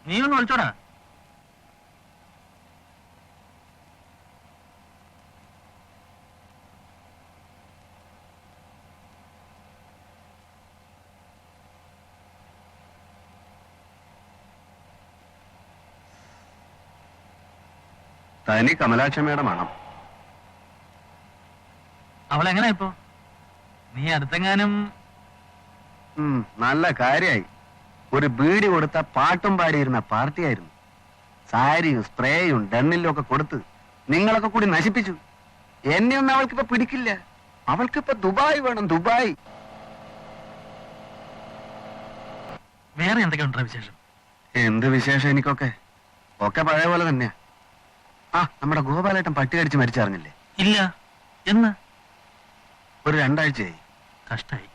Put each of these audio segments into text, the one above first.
നീ ഒന്ന് വിളിച്ചോടാ. തനി കമലാക്ഷമ്മയുടെ മണം. അവളെങ്ങനെ ഇപ്പോ? നീ അടുത്തെങ്ങാനും? നല്ല കാര്യായി. ഒരു ബീഡി കൊടുത്ത പാട്ടും പാടിയിരുന്ന പാർട്ടിയായിരുന്നു. സാരിയും സ്പ്രേയും ഡണ്ണിലും ഒക്കെ കൊടുത്ത് നിങ്ങളൊക്കെ കൂടി നശിപ്പിച്ചു. എന്നെയൊന്നും അവൾക്കിപ്പോ പിടിക്കില്ല. അവൾക്കിപ്പോ ദുബായ് വേണം, ദുബായ്. വേറെ എന്തൊക്കെയുണ്ടോ വിശേഷം? എന്ത് വിശേഷം എനിക്കൊക്കെ? ഒക്കെ പഴയ പോലെ തന്നെയാ. നമ്മുടെ ഗോപാലേട്ടൻ പട്ടി കടിച്ച് മരിച്ചറിഞ്ഞില്ലേ? ഇല്ല. എന്ന്? ഒരു 2 ആഴ്ചയായി. കഷ്ടായി.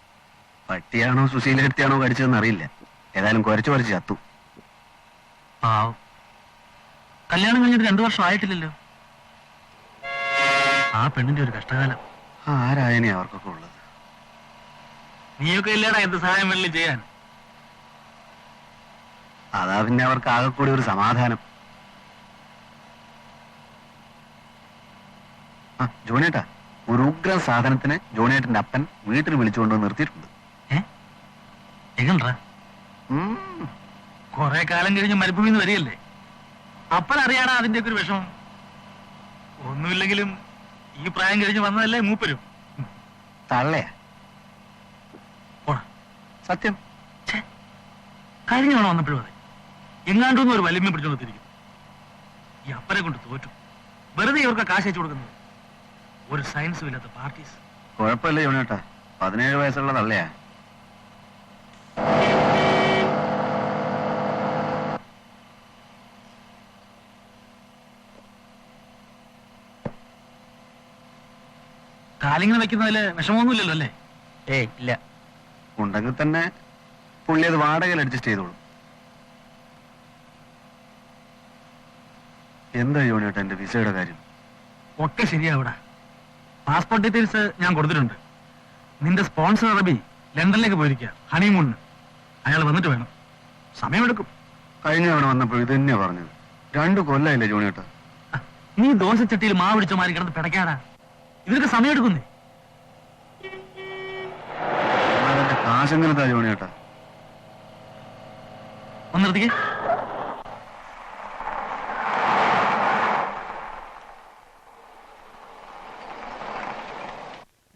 പട്ടിയാണോ സുശീലെടുത്തിയാണോ കടിച്ചതെന്ന് അറിയില്ല. ഏതായാലും കുറച്ച് ചത്തു. പാവം. കല്യാണം കഴിഞ്ഞിട്ട് 2 വർഷം ആയിട്ടില്ലല്ലോ. ആ പെണ്ണിന്റെ ഒരു കഷ്ടകാലം. ആരായനെ അവർക്കൊക്കെ ഉള്ളത്. നീയൊക്കെ ഇല്ലടാ എന്ത് സഹായം വേണമെങ്കിലും ചെയ്യാൻ. അതാ പിന്നെ അവർക്ക് ആകെ കൂടി ഒരു സമാധാനം. ജോണേട്ടാ, ഒരു ഉഗ്രം സാധനത്തിന് ജോണേട്ടന്റെ അപ്പൻ വീട്ടിൽ വിളിച്ചുകൊണ്ട് നിർത്തിയിട്ടുണ്ട്. എങ്ങണ്ടാ? കൊറേ കാലം കഴിഞ്ഞ് മരുഭൂമിന്ന് വരികയല്ലേ, അപ്പനറിയാടാ അതിന്റെ ഒക്കെ ഒരു വിഷമം. ഒന്നുമില്ലെങ്കിലും ഈ പ്രായം കഴിഞ്ഞ് വന്നതല്ലേ മൂപ്പരും. തള്ളയാ സത്യം. കഴിഞ്ഞ തവണ വന്നപ്പോഴും അതെ, എങ്ങാണ്ടൊന്നും ഒരു വലിയ പിടിച്ചോണ്ടിരിക്കും. ഈ അപ്പനെ കൊണ്ട് തോറ്റു. വെറുതെ ഇവർക്ക് കാശ് അയച്ചു കൊടുക്കുന്നത്. ഒരു സയൻസും ഇല്ലാത്ത പാർട്ടീസ്. കുഴപ്പമില്ല ജോണേട്ടാ, 17 വയസ്സുള്ള തള്ളയാ. കാലിങ്ങനെ വെക്കുന്നതില് വിഷമമൊന്നുമില്ലല്ലോ അല്ലേ? ഇല്ല. ഉണ്ടെങ്കിൽ തന്നെ പുള്ളി അത് വാടകയിൽ അഡ്ജസ്റ്റ് ചെയ്തോളും. എന്താ ജോണിയേട്ടാ എന്റെ വിസയുടെ കാര്യം? ഒക്കെ ശരിയാവിടാ. പാസ്പോർട്ട് ഡീറ്റെയിൽസ് ഞാൻ കൊടുത്തിട്ടുണ്ട്. നിന്റെ സ്പോൺസർ അറബി ലണ്ടനിലേക്ക് പോയിരിക്കുക ഹണിമൂണിന്. അയാൾ വന്നിട്ട് വേണം. സമയമെടുക്കും. കഴിഞ്ഞ തവണ വന്നപ്പോൾ ഇത് തന്നെയാ പറഞ്ഞത്. 2 കൊല്ലമില്ലേ ജോണിയേട്ടാ? നീ ദോശച്ചട്ടിയിൽ മാവിടിച്ച മാറി കിടന്ന് പിടയ്ക്കാടാ. ഇവർക്ക് സമയമെടുക്കുന്നേ. കാശെങ്ങനത്താ ജോണിയേട്ടാ? ഒന്ന് നിർത്തിക്കേ.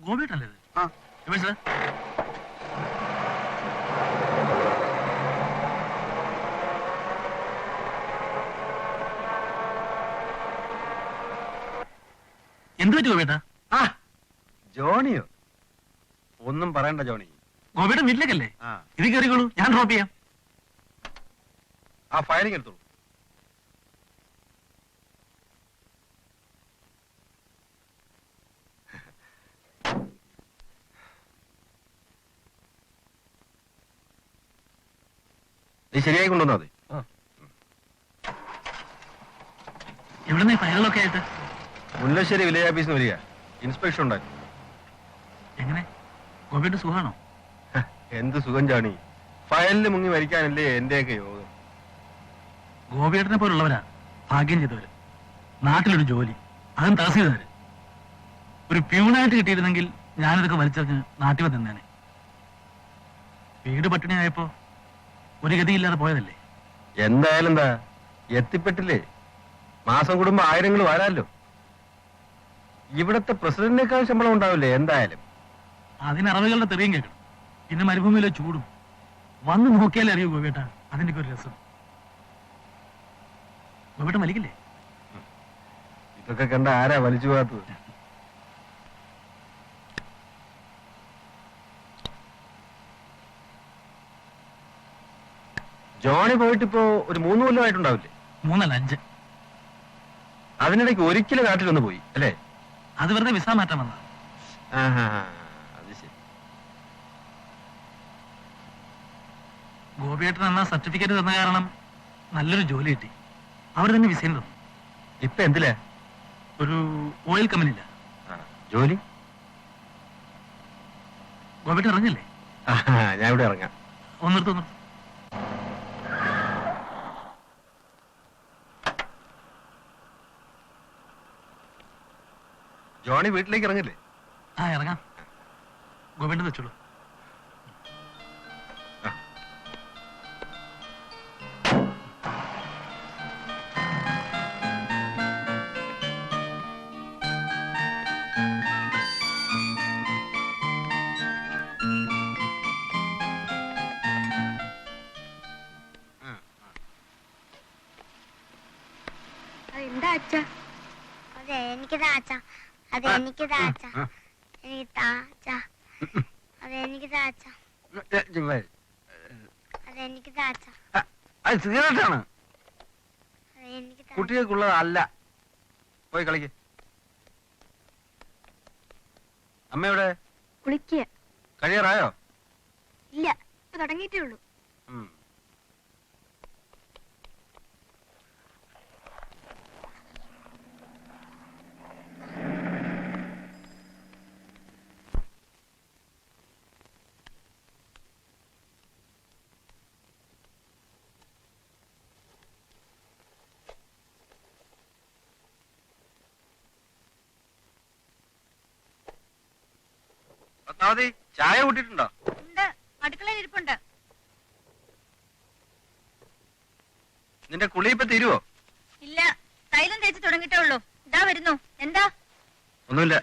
ഗോപിട്ടല്ലേ ഇത്? എന്ത് പറ്റി ഗോപിയേട്ടാ? ജോണിയോ? ഒന്നും പറയണ്ട ജോണി. ഗോപിയുടെ വീട്ടിലേക്കല്ലേ? ഇത് കയറിക്കോളൂ, ഞാൻ ഡ്രോപ്പ് ചെയ്യാം. ആ ഫയലിംഗ് എടുത്തോളൂ. നീ ശരിയായി കൊണ്ടുവന്നാ മതി. എവിടുന്ന ഫയലുകളൊക്കെ ആയിട്ട്? മുല്ലശ്ശേരി വില്ലേജ് ഓഫീസിന് വരിക. ഇൻസ്പെക്ഷൻ ഉണ്ടായിരുന്നു. എങ്ങനെ? ഗോപിയുടെ സുഖമാണോ? എന്ത് സുഖം ജാണി, ഫയലിൽ മുങ്ങി മരിക്കാനല്ലേ എന്റെയൊക്കെ യോഗം. ഗോപിയേട്ടനെ പോലുള്ളവരാ ഭാഗ്യം ചെയ്തവര്. നാട്ടിലൊരു ജോലി, അതും തഹസീൽദാര്. ഒരു പ്യൂണായിട്ട് കിട്ടിയിരുന്നെങ്കിൽ ഞാനിതൊക്കെ വലിച്ചെറിഞ്ഞ് നാട്ടിൽ വന്നേനെ. വീട് പട്ടിണിയായപ്പോ ഒരു ഗതിയില്ലാതെ പോയതല്ലേ. എന്തായാലും എന്താ എത്തിപ്പെട്ടില്ലേ? മാസം കൂടുമ്പോ 1000 വരാല്ലോ. ഇവിടത്തെ പ്രസിഡന്റിനേക്കാൾ ശമ്പളം ഉണ്ടാവില്ലേ? എന്തായാലും അതിന് അറബികളുടെ തെറിയും കേൾക്കണം. പിന്നെ മരുഭൂമിയിലെ ചൂടും. വന്ന് നോക്കിയാലേ അറിയൂ ഗോപിയേട്ടാ അതിന്റെ ഒരു രസം. ഗോപിയേട്ടൻ വലിക്കില്ലേ? ഇതൊക്കെ കണ്ട ആരാ വലിച്ചു പോകാത്തത്? ജോണി പോയിട്ടിപ്പോ ഒരു 3 കൊല്ലമായിട്ടുണ്ടാവില്ലേ? 3 അല്ല 5. അതിനിടയ്ക്ക് ഒരിക്കലും നാട്ടിലൊന്ന് പോയി അല്ലേ? അത് വെറുതെ വിസ മാറ്റാൻ വന്ന. അത് ശരി. ഗോപിയേട്ടൻ എന്നാ സർട്ടിഫിക്കറ്റ് തന്ന കാരണം നല്ലൊരു ജോലി കിട്ടി. അവർ തന്നെ വിസയും തന്നു. ഇപ്പൊ എന്തിലാ? ഒരു ഓയിൽ കമ്പനിയില്ല. ജോലി? ഗോപിയേട്ടൻ ഇറങ്ങില്ലേ? ഞാൻ ഇവിടെ ഇറങ്ങാം. ഒന്നിടത്ത് ജോണി വീട്ടിലേക്ക് ഇറങ്ങില്ലേ? ആ ഇറങ്ങാം. ഗോവിന്ദൻ വെച്ചോളൂ. എന്താ അച്ഛാ? അതെ എനിക്ക് താച്ചാ, അതെ എനിക്ക് താച്ചാ, എനിക്ക് താച്ചാ, അതെ എനിക്ക് താച്ചാ, അതെ എനിക്ക് താച്ചാ, അത് സിഗരറ്റാണ്, അതെ എനിക്ക് താച്ചാ. കുട്ടികൾക്കുള്ളതല്ല. പോയി കളിക്ക്. അമ്മയുടെ കുളിക്കുക. കഴിയാറായോ? ഇല്ല, ഇപ്പൊ തുടങ്ങിയിട്ടേ ഉള്ളൂ. പത്മാവതി, ചായ കൂട്ടിട്ടുണ്ടോ? ഉണ്ട്, അടുക്കളയിൽ ഇരിപ്പുണ്ട്. നിന്റെ കുളി ഇപ്പൊ തീരുവോ? ഇല്ല, തൈലം തേച്ച് തുടങ്ങിയിട്ടേ ഉള്ളൂ. ഇതാ വരുന്നു. എന്താ? ഒന്നുമില്ല.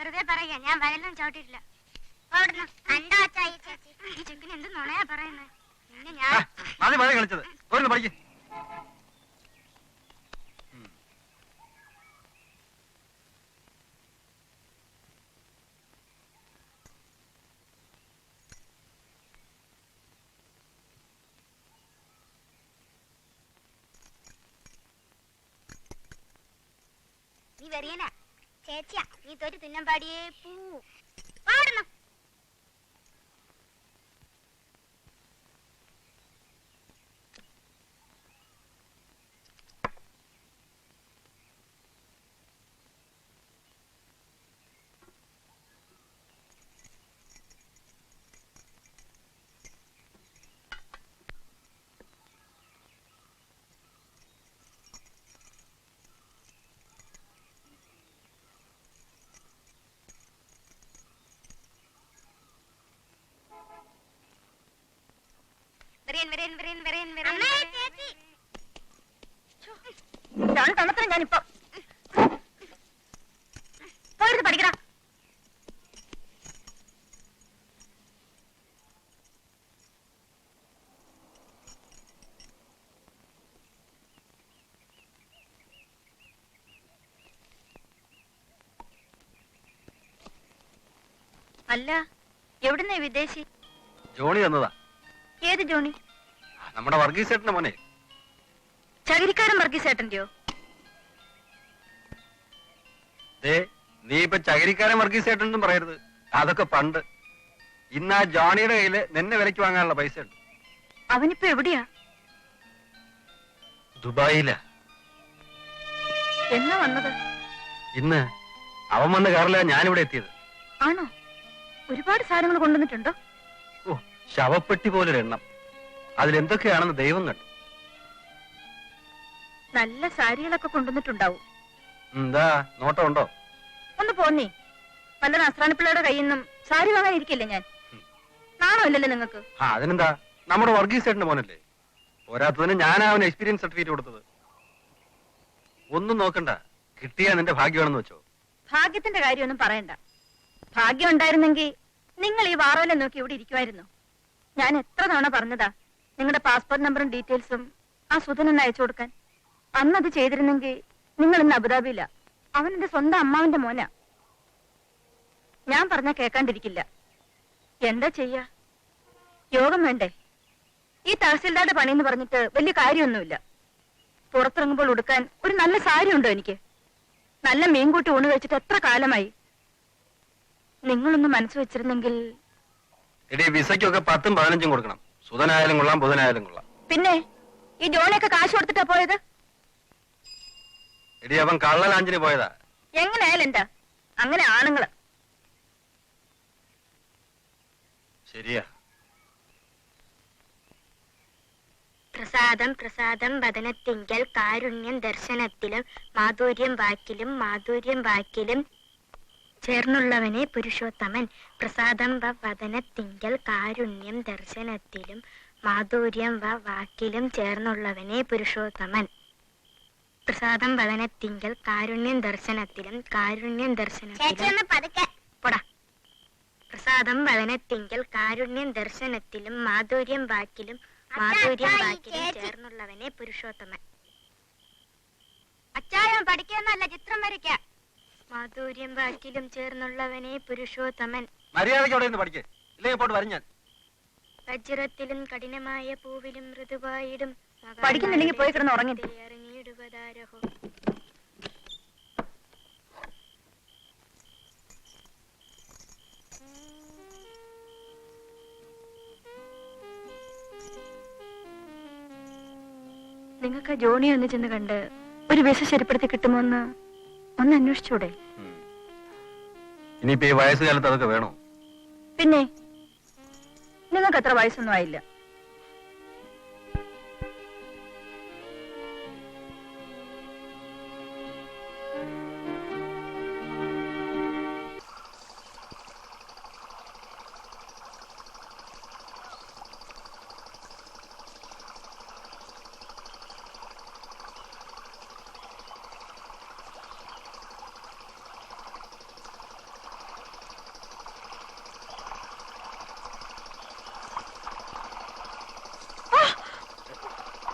വെറുതെ പറയാ, ഞാൻ വയലിലും ചവിട്ടിട്ടില്ല. ഈ ചെക്കിന് എന്ത് നുണയാ പറയുന്നത്? പിന്നെ ഞാൻ മതി കളിച്ചത്. പഠിക്കും. നീ വെറിയനാ ചേച്ചിയാ, നീ തോറ്റ് തിന്നാൻ പാടിയേ പൂ പാടണം. ഞാനിപ്പോ പോയിരുന്ന് പഠിക്കണം. അല്ല, എവിടുന്നേ വിദേശി? ജോണി തന്നതാ. ഏത് ജോണി? നമ്മുടെ വർഗീസ് ചേട്ടന്റെ മോനെ. ചകിരിക്കാരൻ വർഗീസ് ചേട്ടന്റെയോ? നീ ഇപ്പൊ ചകിരിക്കാരൻ വർഗീസ് ചേട്ടൻ പറയരുത്, അതൊക്കെ പണ്ട്. ഇന്ന് ആ ജോണിയുടെ കയ്യില് നിന്നെ വിലക്ക് വാങ്ങാനുള്ള പൈസ ഉണ്ട്. അവനിപ്പോ എവിടെയാ? ദുബായില. എന്നാ വന്നത്? ഇന്ന്. അവൻ വന്ന് കാറില ഞാനിവിടെ എത്തിയത്. ആണോ? ഒരുപാട് സാധനങ്ങൾ കൊണ്ടുവന്നിട്ടുണ്ടോ? ഓ, ശവപ്പെട്ടി പോലൊരെണ്ണം. അതിലെന്തൊക്കെയാണെന്ന് ദൈവം കണ്ടു. നല്ല സാരികളൊക്കെ കൊണ്ടുവന്നിട്ടുണ്ടാവും. എന്താ നോട്ടം ഉണ്ടോ? ഒന്ന് പോന്നേ, വല്ല നസ്രാണിപ്പിള്ളയുടെ കയ്യിൽ നിന്നും സാരി വാങ്ങാൻ ഇരിക്കില്ലേ ഞാൻ? നാണോ ഇല്ലല്ലോ നിങ്ങൾക്ക്? അതിനെന്താ, നമ്മുടെ വർഗീസ് ചേട്ടന്റെ മോനല്ലേ. പോരാത്തതിന് ഞാനാ അവന് എക്സ്പീരിയൻസ് സർട്ടിഫിക്കറ്റ് കൊടുത്തത്. ഒന്നും നോക്കണ്ട, കിട്ടിയാ നിന്റെ ഭാഗ്യമാണെന്ന് വെച്ചോ. ഭാഗ്യത്തിന്റെ കാര്യമൊന്നും പറയണ്ട. ഭാഗ്യം ഉണ്ടായിരുന്നെങ്കിൽ നിങ്ങൾ ഈ വാറോലെ നോക്കി ഇവിടെ ഇരിക്കുമായിരുന്നു. ഞാൻ എത്ര തവണ പറഞ്ഞതാ നിങ്ങളുടെ പാസ്പോർട്ട് നമ്പറും ഡീറ്റെയിൽസും ആ സുധനൊന്ന് അയച്ചു കൊടുക്കാൻ. അന്നത് ചെയ്തിരുന്നെങ്കിൽ നിങ്ങൾ ഇന്ന് അബുദാബിയില്ല. അവൻ എന്റെ സ്വന്തം അമ്മാവിന്റെ മോനാ. ഞാൻ പറഞ്ഞാ കേൾക്കാണ്ടിരിക്കില്ല. എന്താ ചെയ്യാ? യോഗം വേണ്ടേ? ഈ തഹസിൽദാരുടെ പണിയെന്ന് പറഞ്ഞിട്ട് വലിയ കാര്യമൊന്നുമില്ല. പുറത്തിറങ്ങുമ്പോൾ ഉടുക്കാൻ ഒരു നല്ല സാരി ഉണ്ടോ എനിക്ക്? നല്ല മീൻകൂട്ടി ഊണ് കഴിച്ചിട്ട് എത്ര കാലമായി. നിങ്ങളൊന്ന് മനസ്സ് വെച്ചിരുന്നെങ്കിൽ. എടീ, വിസയ്ക്കൊക്കെ 10ഉം 15ഉം കൊടുക്കണം. സുധനായാലും കൊള്ളാം, ബുധനായാലും കൊള്ളാം. പിന്നെ ഈ ജോണിയൊക്കെ കാശ് കൊടുത്തിട്ടാ പോയത്? എടീ, അവൻ കള്ളലാഞ്ചിന് പോയതാ. എങ്ങനെയായാലും എന്താ, അങ്ങനെ ആണുങ്ങള്. ശരിയാ. പ്രസാദം പ്രസാദം വദനത്തിങ്കൽ കാരുണ്യം ദർശനത്തിലും മാധുര്യം വാക്കിലും ചേർന്നുള്ളവനെ പുരുഷോത്തമൻ. പ്രസാദം വദനത്തിങ്കൽ കാരുണ്യം ദർശനത്തിലും മാധുര്യം വാക്കിലും ചേർന്നുള്ളവനെ പുരുഷോത്തമൻ. പ്രസാദം വദനത്തിങ്കൽ കാരുണ്യം ദർശനത്തിലും പോടാ. പ്രസാദം വദനത്തിങ്കൽ കാരുണ്യം ദർശനത്തിലും മാധുര്യം വാക്കിലും ചേർന്നുള്ളവനെ പുരുഷോത്തമൻ. അച്ചായം പഠിക്കാന്നല്ല, ചിത്രം വരയ്ക്ക. മാധുര്യം വാക്കിലും ചേർന്നുള്ളവനെ പുരുഷോത്തമൻ. മര്യാദയ്ക്ക് അവിടെ നിന്ന് പഠിക്കേ, ഇല്ലെങ്കിൽ പോട്ട് വരും ഞാൻ. വജ്രത്തിലും കഠിനമായ പൂവിലും മൃദുവായിടും പഠിക്കുന്നില്ലെങ്കിൽ പോയി കിടന്ന് ഉറങ്ങി. അറിഞ്ഞിടുവതാരഹോ. നിങ്ങൾക്ക് ജോണി ഒന്ന് ചെന്ന് കണ്ട് ഒരു വിസ ശരിപ്പെടുത്തി കിട്ടുമോ എന്ന് ഒന്ന് അന്വേഷിച്ചൂടെ? ഇനിയിപ്പോ ഈ വയസ്സുകാലത്ത് അതൊക്കെ വേണോ? പിന്നെ നിങ്ങൾക്ക് അത്ര വയസ്സൊന്നും ആയില്ല.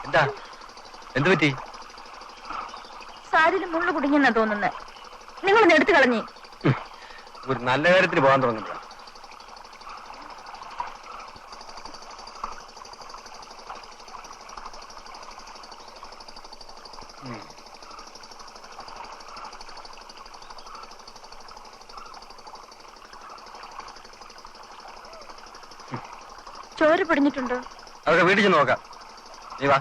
എന്താ, എന്ത് പറ്റി? സാരിയിൽ മുള്ളു കുടുങ്ങിയെന്നാ തോന്നുന്നത്. നിങ്ങളൊന്ന് എടുത്തു കളഞ്ഞേ. ഒരു നല്ല കാര്യത്തിന് പോകാൻ തുടങ്ങുമ്പോഴാ. ചോര പിടിഞ്ഞിട്ടുണ്ടോ? അതൊക്കെ വീട്ടിൽ ചെന്ന് നോക്കാം. നീ വാ.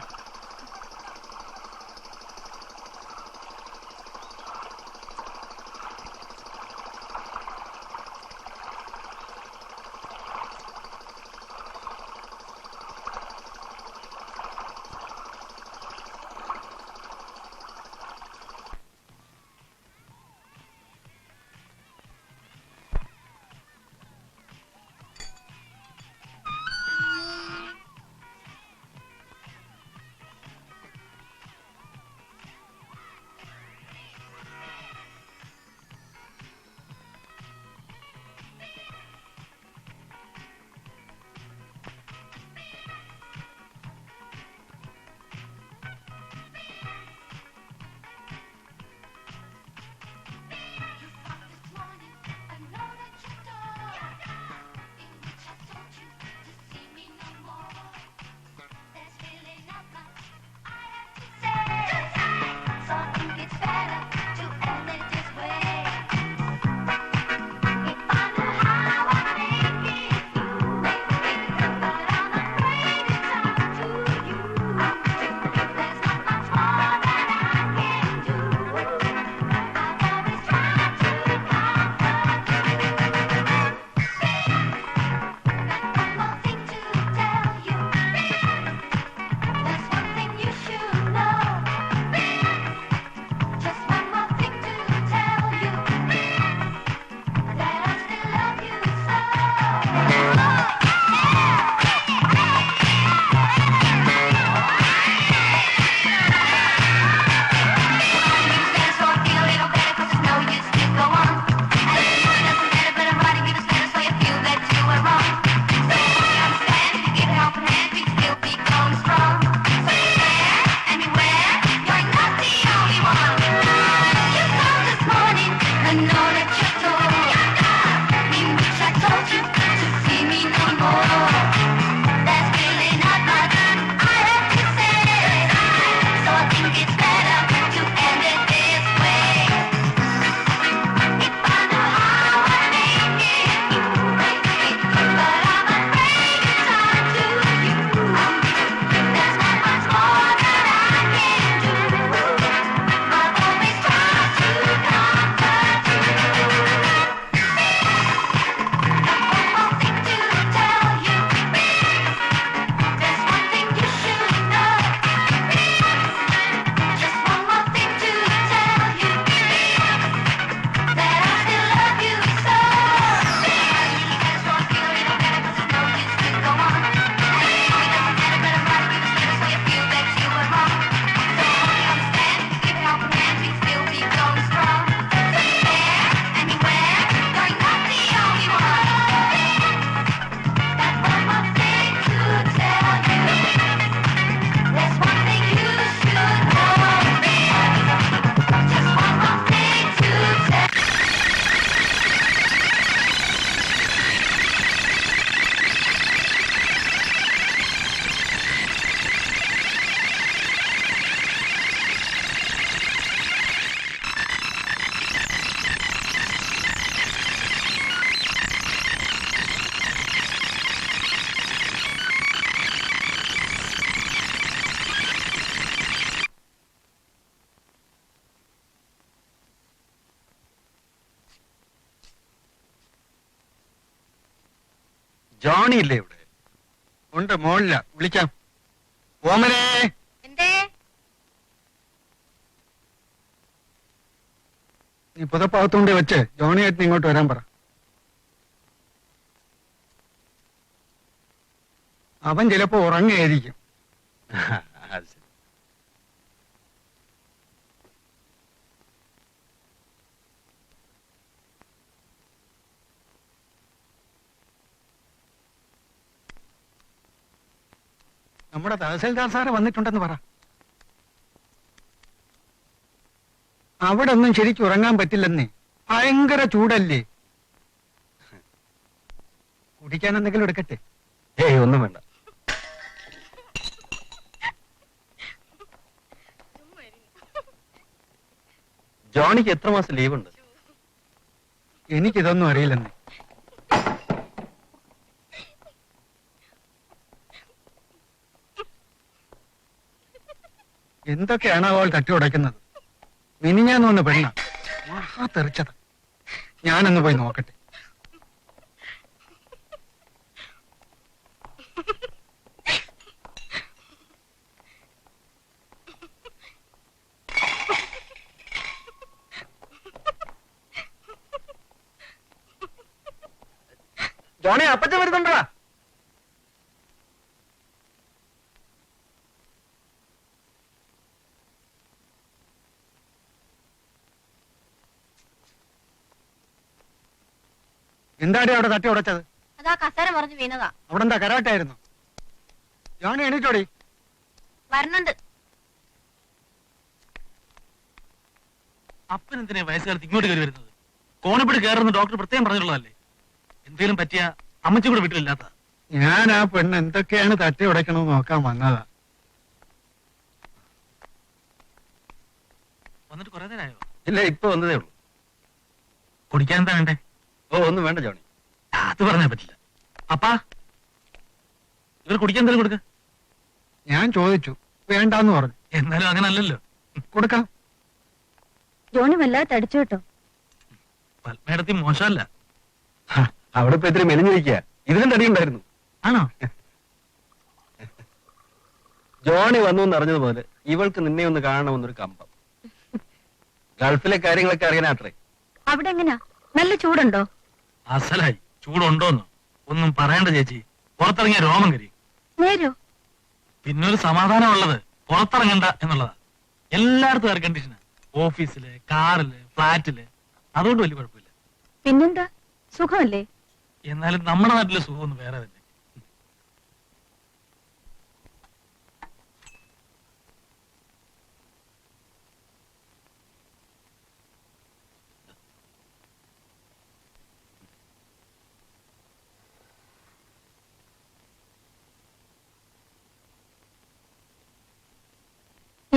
ജോണി ഇല്ലേ ഇവിടെ? ഉണ്ട്, മോളില്ല, വിളിക്കാം. ഓമനേ, എന്തേ? നീ പുതപ്പകത്തുകൊണ്ട് വെച്ച് ജോണിയായിട്ട് ഇങ്ങോട്ട് വരാൻ പറ. അവൻ ചിലപ്പോ ഉറങ്ങായിരിക്കും. അത് ശരി. നമ്മുടെ തഹസിൽദാർ സാറ് വന്നിട്ടുണ്ടെന്ന് പറ. അവിടെ ഒന്നും ശരിക്കും ഉറങ്ങാൻ പറ്റില്ലെന്നേ, ഭയങ്കര ചൂടല്ലേ. കുടിക്കാൻ എന്തെങ്കിലും എടുക്കട്ടെ? ഏയ് ഒന്നും വേണ്ട. ജോണിക്ക് എത്ര മാസം ലീവ് ഉണ്ട്? എനിക്കിതൊന്നും അറിയില്ലെന്നേ. എന്തൊക്കെയാണ് അവൾ തട്ടി ഉടയ്ക്കുന്നത്? മിനിഞ്ഞാന്ന് വന്ന് പെണ്ണ മഹാ തെറിച്ചത്. ഞാനൊന്ന് പോയി നോക്കട്ടെ. ജോണി അപ്പച്ചൻ വരുന്നുണ്ടാ? എന്താടി അവിടെ തട്ടി ഉടച്ചത്? അതാ കസേര മറിഞ്ഞു വീണതാ. അവിടെ എന്താ കരാട്ടായിരുന്നു? ജോണി എണീറ്റോടി. വരണുണ്ട്. അപ്പൻ എന്തിനാ വയസ്സുകാലത്ത് ഇങ്ങോട്ട് കയറി വരുന്നത്? കോണിപ്പിടി കയറുന്ന ഡോക്ടർ പ്രത്യേകം പറഞ്ഞിട്ടുള്ളതല്ലേ. എന്തേലും പറ്റിയ അമ്മച്ചി കൂടെ വീട്ടിലില്ലാത്ത. ഞാൻ ആ പെണ്ണ് എന്തൊക്കെയാണ് തട്ടി ഉടയ്ക്കണമെന്ന് നോക്കാൻ വന്നതാ. വന്നിട്ട് കുറെ നേരമായോ? ഇല്ല, ഇപ്പൊ വന്നതേ ഉള്ളൂ. കുടിക്കാൻ എന്താ വേണ്ടേ? ഓ ഒന്നും വേണ്ട ജോണി. അത് പറഞ്ഞാ പറ്റില്ല. അപ്പാ, ഇവർ കുടിക്കാൻ എന്തെങ്കിലും കൊടുക്ക. ഞാൻ ചോദിച്ചു, വേണ്ടാന്ന് പറഞ്ഞു. എന്നാലും അങ്ങനെ അല്ലല്ലോ. കൊടുക്കാം. ജോണി വല്ലാതെ തടിച്ചു കേട്ടോ. പത്മേടത്തി മോശമല്ല. അവിടെ ഇപ്പൊ ഇത്തിരി മെലിഞ്ഞിരിക്കുക. ഇതിനും തടിയുണ്ടായിരുന്നു. ആണോ? ജോണി വന്നു എന്നറിഞ്ഞതുപോലെ ഇവൾക്ക് നിന്നെ ഒന്ന് കാണണമെന്നൊരു കമ്പം. ഗൾഫിലെ കാര്യങ്ങളൊക്കെ അറിയാനാത്രേ. അവിടെ എങ്ങനാ? നല്ല ചൂടുണ്ടോ? അസലായി. ചൂടുണ്ടോന്നോ ഒന്നും പറയണ്ട ചേച്ചി. പുറത്തിറങ്ങിയ രോമം കരി. നേരോ? പിന്നൊരു സമാധാനമുള്ളത് പുറത്തിറങ്ങണ്ട എന്നുള്ളതാ. എല്ലായിടത്തും എയർ കണ്ടീഷനാ. ഓഫീസില്, കാറില്, ഫ്ലാറ്റില്. അതുകൊണ്ട് വലിയ കുഴപ്പമില്ല. പിന്നെന്താ, സുഖമല്ലേ? എന്നാലും നമ്മുടെ നാട്ടിലെ സുഖമൊന്നും വേറെ തന്നെ.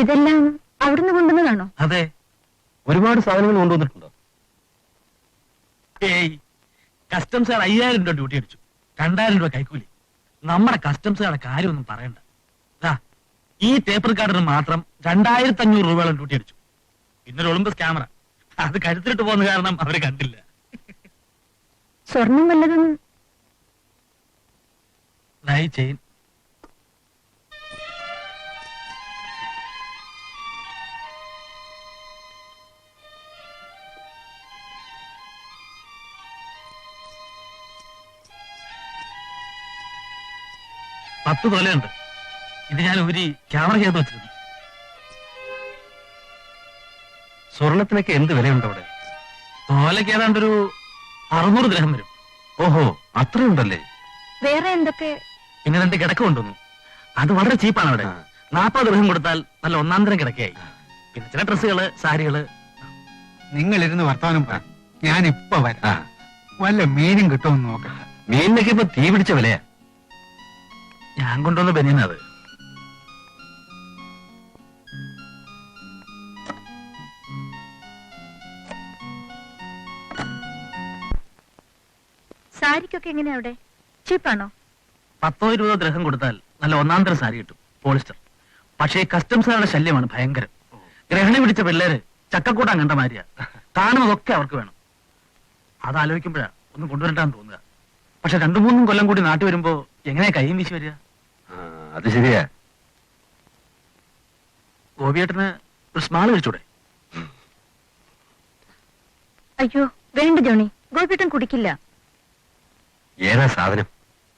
ഇതെല്ലാം അവിടുന്ന് കൊണ്ടുവന്നതാണോ? അതെ. ഒരുപാട് സാധനങ്ങൾ കൊണ്ടുവന്നിട്ടുണ്ടോ? ഏയ്, കസ്റ്റംസുകാർ 5000 രൂപ ഡ്യൂട്ടി അടിച്ചു, 2000 രൂപ കൈക്കൂലി. നമ്മുടെ കസ്റ്റംസുകാരുടെ കാര്യമൊന്നും പറയണ്ട. ദാ, ഈ ടേപ്പർ കാർഡിന് മാത്രം 2500 രൂപയോളം ഡ്യൂട്ടി അടിച്ചു. പിന്നൊരു ഒളിമ്പസ് ക്യാമറ, അത് കഴുത്തിലിട്ട് പോകുന്ന കാരണം അവര് കണ്ടില്ല. സ്വർണം വല്ലതും? നൈ ചെയിൻ. പത്ത് തോലയുണ്ട്. ഇത് ഞാൻ ഒരു ക്യാമറയ്ക്കകത്ത് വെച്ചിരുന്നു. സ്വർണത്തിനൊക്കെ എന്ത് വിലയുണ്ട് അവിടെ? തോലയ്ക്ക് ഏതാണ്ടൊരു 600 ദിർഹം വരും. ഓഹോ, അത്രയുണ്ടല്ലേ? വേറെ എന്തൊക്കെ? പിന്നെ 2 കിടക്ക കൊണ്ടുവന്നു. അത് വളരെ ചീപ്പാണ് അവിടെ. 40 ദിർഹം കൊടുത്താൽ നല്ല ഒന്നാം തരം കിടക്കയായി. പിന്നെ ചില ഡ്രസ്സുകള്, സാരികള്. നിങ്ങൾ ഇരുന്ന് വർത്തമാനം പറ, ഞാൻ ഇപ്പൊ വരാം. വല്ല മീനും കിട്ടുമെന്ന് നോക്കട്ടെ. മീനിനൊക്കെ ഇപ്പൊ തീ പിടിച്ച വിലയാ. ഞാൻ കൊണ്ടുവന്ന ബനിയനത്. സാരിക്കൊക്കെ എങ്ങനെയാ അവിടെ? ചീപ്പാണോ? 10-20 ദിർഹം കൊടുത്താൽ നല്ല ഒന്നാം തരം സാരി കിട്ടും, പോളിസ്റ്റർ. പക്ഷേ കസ്റ്റംസുകാരുടെ ശല്യമാണ് ഭയങ്കരം. ഗ്രഹണി പിടിച്ച പിള്ളേര് ചക്കക്കൂട്ടാൻ കണ്ട മാതിരിയാ. കാണുന്നതൊക്കെ അവർക്ക് വേണം. അതാലോചിക്കുമ്പോഴാ ഒന്ന് കൊണ്ടുവരണ്ടാന്ന് തോന്നുക. പക്ഷെ 2-3 കൊല്ലം കൂടി നാട്ടിൽ വരുമ്പോ എങ്ങനെയാ കൈയും വീശി വരിക? അത് ശരിയാ. ഗോപിയേട്ടന് ഒരു സ്മാൾ കഴിച്ചൂടെ? അയ്യോ വേണ്ട ജോണി, ഗോപിട്ടൻ കുടിക്കില്ല. ഏതാ സാധനം?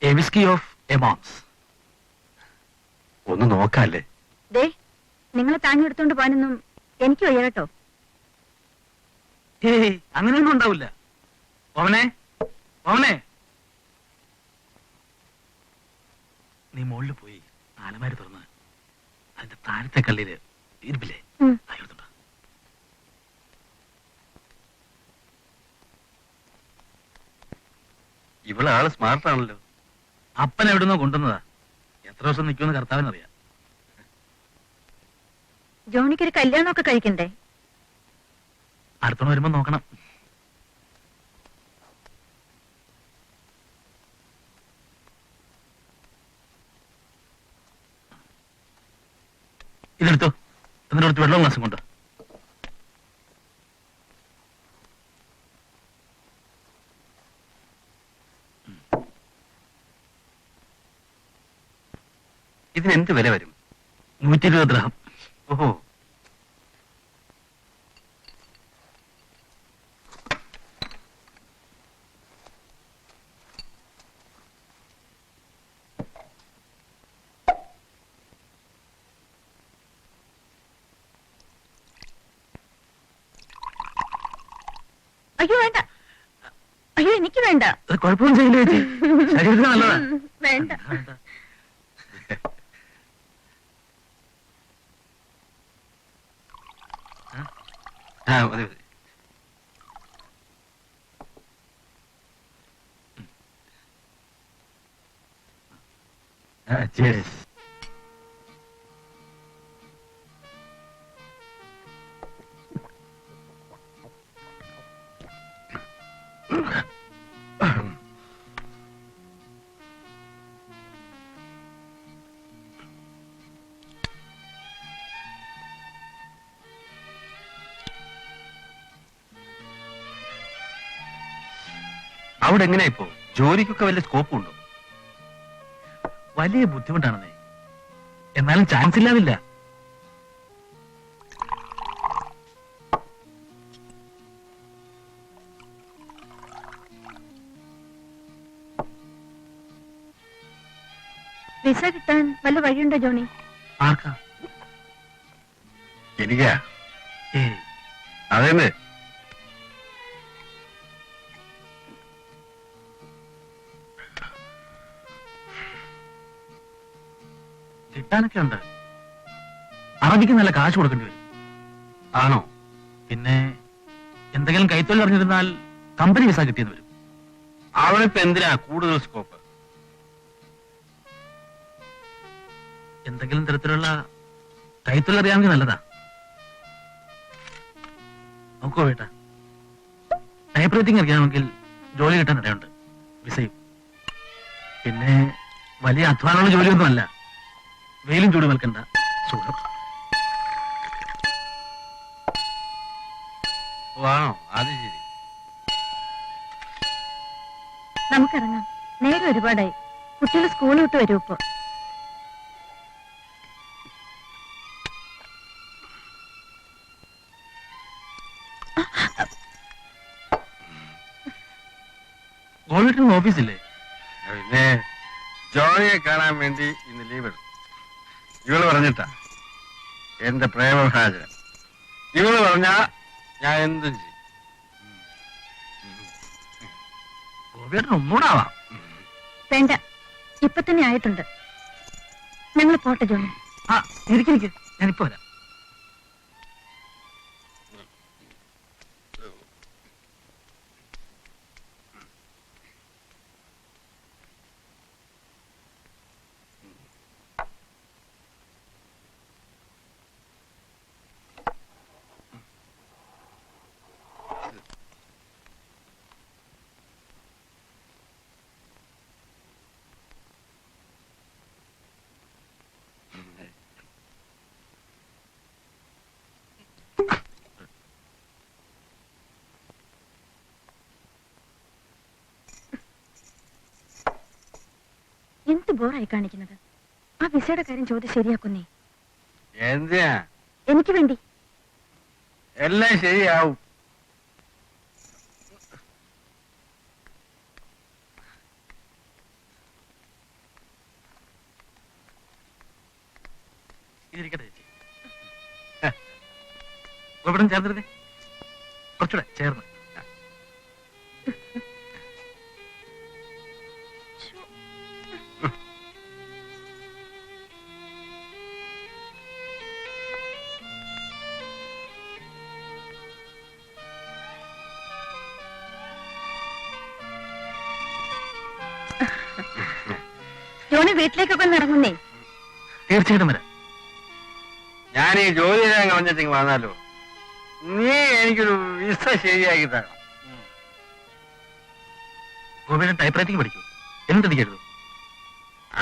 എ വിസ്കി ഓഫ് എമോൺസ്. ഒന്ന് നോക്കാല്ലേ? ദേ, നിങ്ങളെ താങ്ങി എടുത്തോണ്ട് പോകാനൊന്നും എനിക്ക് വയ്യ കേട്ടോ. ഏയ്, അങ്ങനെയൊന്നും ഉണ്ടാവില്ല. ഓവനെ, ഓവനെ, നീ മുകളിൽ പോയി ആലമാരി തുറന്ന് അതിന്റെ താഴത്തെ കല്ലില് ഇരുപ്പില്ലേ ഉം. അതെടുത്തോണ്ട് വാ. ഇവളാള് സ്മാർട്ടാണല്ലോ. അപ്പൻ എവിടുന്നോ കൊണ്ടുവന്നതാ. എത്ര ദിവസം നിൽക്കുമെന്ന് കർത്താവിനറിയാം. ജോണിക്കൊരു കല്യാണമൊക്കെ കഴിക്കണ്ടേ? അടുത്തോണ്ട് വരുമ്പോ നോക്കണം. ഇതെടുത്തോ, എന്നിട്ട് കുറച്ച് വെള്ളം ഗ്ലാസും കൊണ്ട്. ഇതിനെന്ത് വില വരും? 120 ദിർഹം. ഓഹോ, അയ്യോ വേണ്ട, അയ്യോ എനിക്ക് വേണ്ട. അത് കുഴപ്പമൊന്നും ചെയ്യില്ല ചേച്ചി, ശരീരത്തിന് നല്ലതാ. വേണ്ട. വേണ്ട. മതി മതി. Cheers. അവിടെ എങ്ങനെയാ ഇപ്പോ? ജോലിക്കൊക്കെ വലിയ സ്കോപ്പ് ഉണ്ടോ? വലിയ ബുദ്ധിമുട്ടാണെന്നേ, എന്നാലും ചാൻസ് ഇല്ലാതില്ല. വിസ കിട്ടാൻ വല്ല വഴിയുണ്ടോ ജോണി? ആർക്കാ? എനിക്കാ? ഏയ്, അതെന്നെ. കിട്ടാനൊക്കെ ഉണ്ട്. അറബിക്ക് നല്ല കാശ് കൊടുക്കേണ്ടി വരും. ആണോ? പിന്നെ എന്തെങ്കിലും കൈത്തൊഴിൽ അറിഞ്ഞിരുന്നാൽ കമ്പനി വിസ കിട്ടിയെന്ന് വരും. അവിടെ ഇപ്പൊ എന്തിനാ കൂടുതൽ സ്കോപ്പ്? എന്തെങ്കിലും തരത്തിലുള്ള കൈത്തൊഴിൽ അറിയാമെങ്കിൽ നല്ലതാ. നോക്കൂ വേട്ട, ടൈപ്പ് റൈറ്റിംഗ് അറിയാമെങ്കിൽ ജോലി കിട്ടാൻ ഇടയുണ്ട്, വിസയും. പിന്നെ വലിയ അധ്വാനമുള്ള ജോലിയൊന്നുമല്ല, വെയിലും ചൂട് നിൽക്കണ്ട, സുഖം. ആണോ? അത് ശരി. നമുക്കിറങ്ങാം, നേരെ ഒരുപാടായി. കുട്ടികൾ സ്കൂളിൽ വിട്ട് വരൂ ഇപ്പൊ. ഗോൾഡിന് ഓഫീസില്ലേ? പിന്നെ ജോയിയെ കാണാൻ വേണ്ടി ഇന്ന് ലീവ് എടുത്തു. ഇവള് പറഞ്ഞിട്ടാ എന്റെ പ്രേമഭാചനം. ഇവള് പറഞ്ഞാ ഞാൻ എന്തും ചെയ്യും. ഗോപിയേട്ടൻ ഒന്നുകൂടാവാം. വേണ്ട, ഇപ്പൊ തന്നെ ആയിട്ടുണ്ട്. ഞങ്ങൾ പോട്ടെ ജോണി. ആ ഇരിക്കും, ഞാനിപ്പോ വരാം. എന്ത് ബോറായി കാണിക്കുന്നത്? ആ വിസയുടെ കാര്യം ചോദിച്ച് ശരിയാക്കുന്നേ. എന്തിനാ? എനിക്ക് വേണ്ടി. എല്ലാം ശരിയാവും. ഇതിരിക്കട്ടെ ചേച്ചി. ഗോപിയേട്ടൻ ചേർന്നിരുന്നേ, കുറച്ചുകൂടെ ചേർന്ന്. ജോണി വീട്ടിലേക്കൊക്കെ ഒന്ന് ഇറങ്ങുന്നേ. തീർച്ചയായിട്ടും വരാം. ഞാൻ ഈ ജോലി ചെയ്യാൻ കളഞ്ഞിട്ടെങ്കിൽ വന്നാലോ, നീ എനിക്കൊരു വിസ ശരിയാക്കി തരണം. ഗോപിയേട്ടൻ ടൈപ്പ് റൈറ്റിംഗ് പഠിക്കൂ, എന്തെനിക്കരുത്.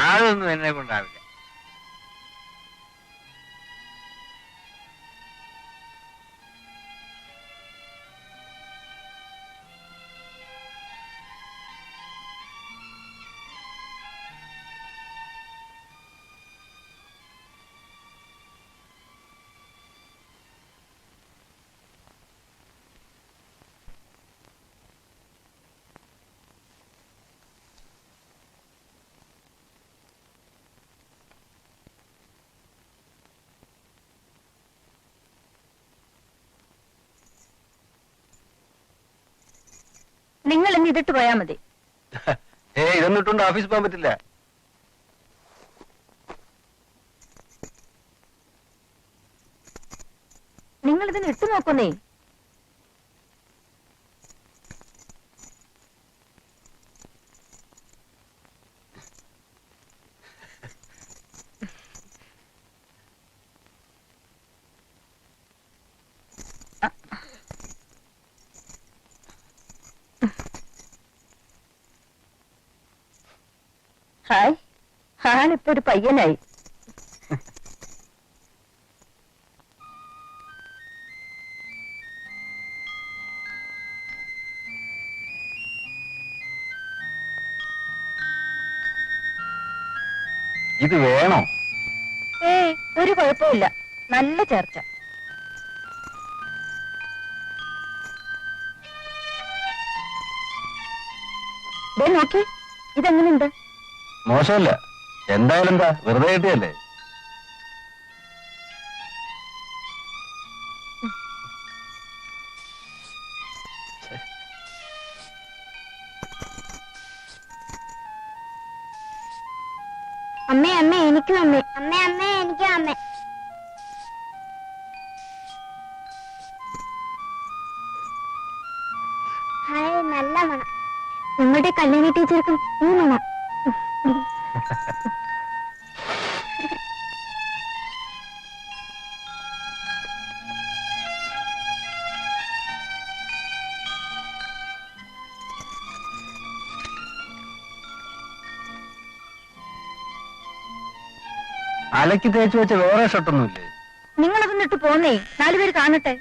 അതൊന്നും എന്നെ കൊണ്ടാവില്ല. നിങ്ങൾ ഇന്ന് ഇതിട്ട് പോയാ മതി. ഇതൊന്നും ഇട്ടുകൊണ്ട് ഓഫീസിൽ പോകാൻ പറ്റില്ല. നിങ്ങൾ ഇതിന് ഇട്ടു നോക്കുന്നേ. ഹായ്, ആണിപ്പോ ഒരു പയ്യനായി. ഇത് വേണോ? ഏയ്, ഒരു കുഴപ്പമില്ല, നല്ല ചേർച്ച. നോക്കി, ഇതെങ്ങനെയുണ്ട്? മോശമല്ല. എന്തായാലും എന്താ, വെറുതെ കിട്ടിയല്ലേ. അമ്മേ അമ്മേ എനിക്കും അമ്മേ, അമ്മേ അമ്മേ എനിക്കും അമ്മേ. ഹായ്, നല്ല മണം. നിങ്ങളുടെ കല്യാണി ടീച്ചർക്കും ഈ മണം. അലക്കി തേച്ച് വെച്ച വേറെ ഷർട്ടൊന്നുമില്ലേ? നിങ്ങളതൊന്നും ഇട്ട് പോന്നേ, 4 പേര് കാണട്ടെ.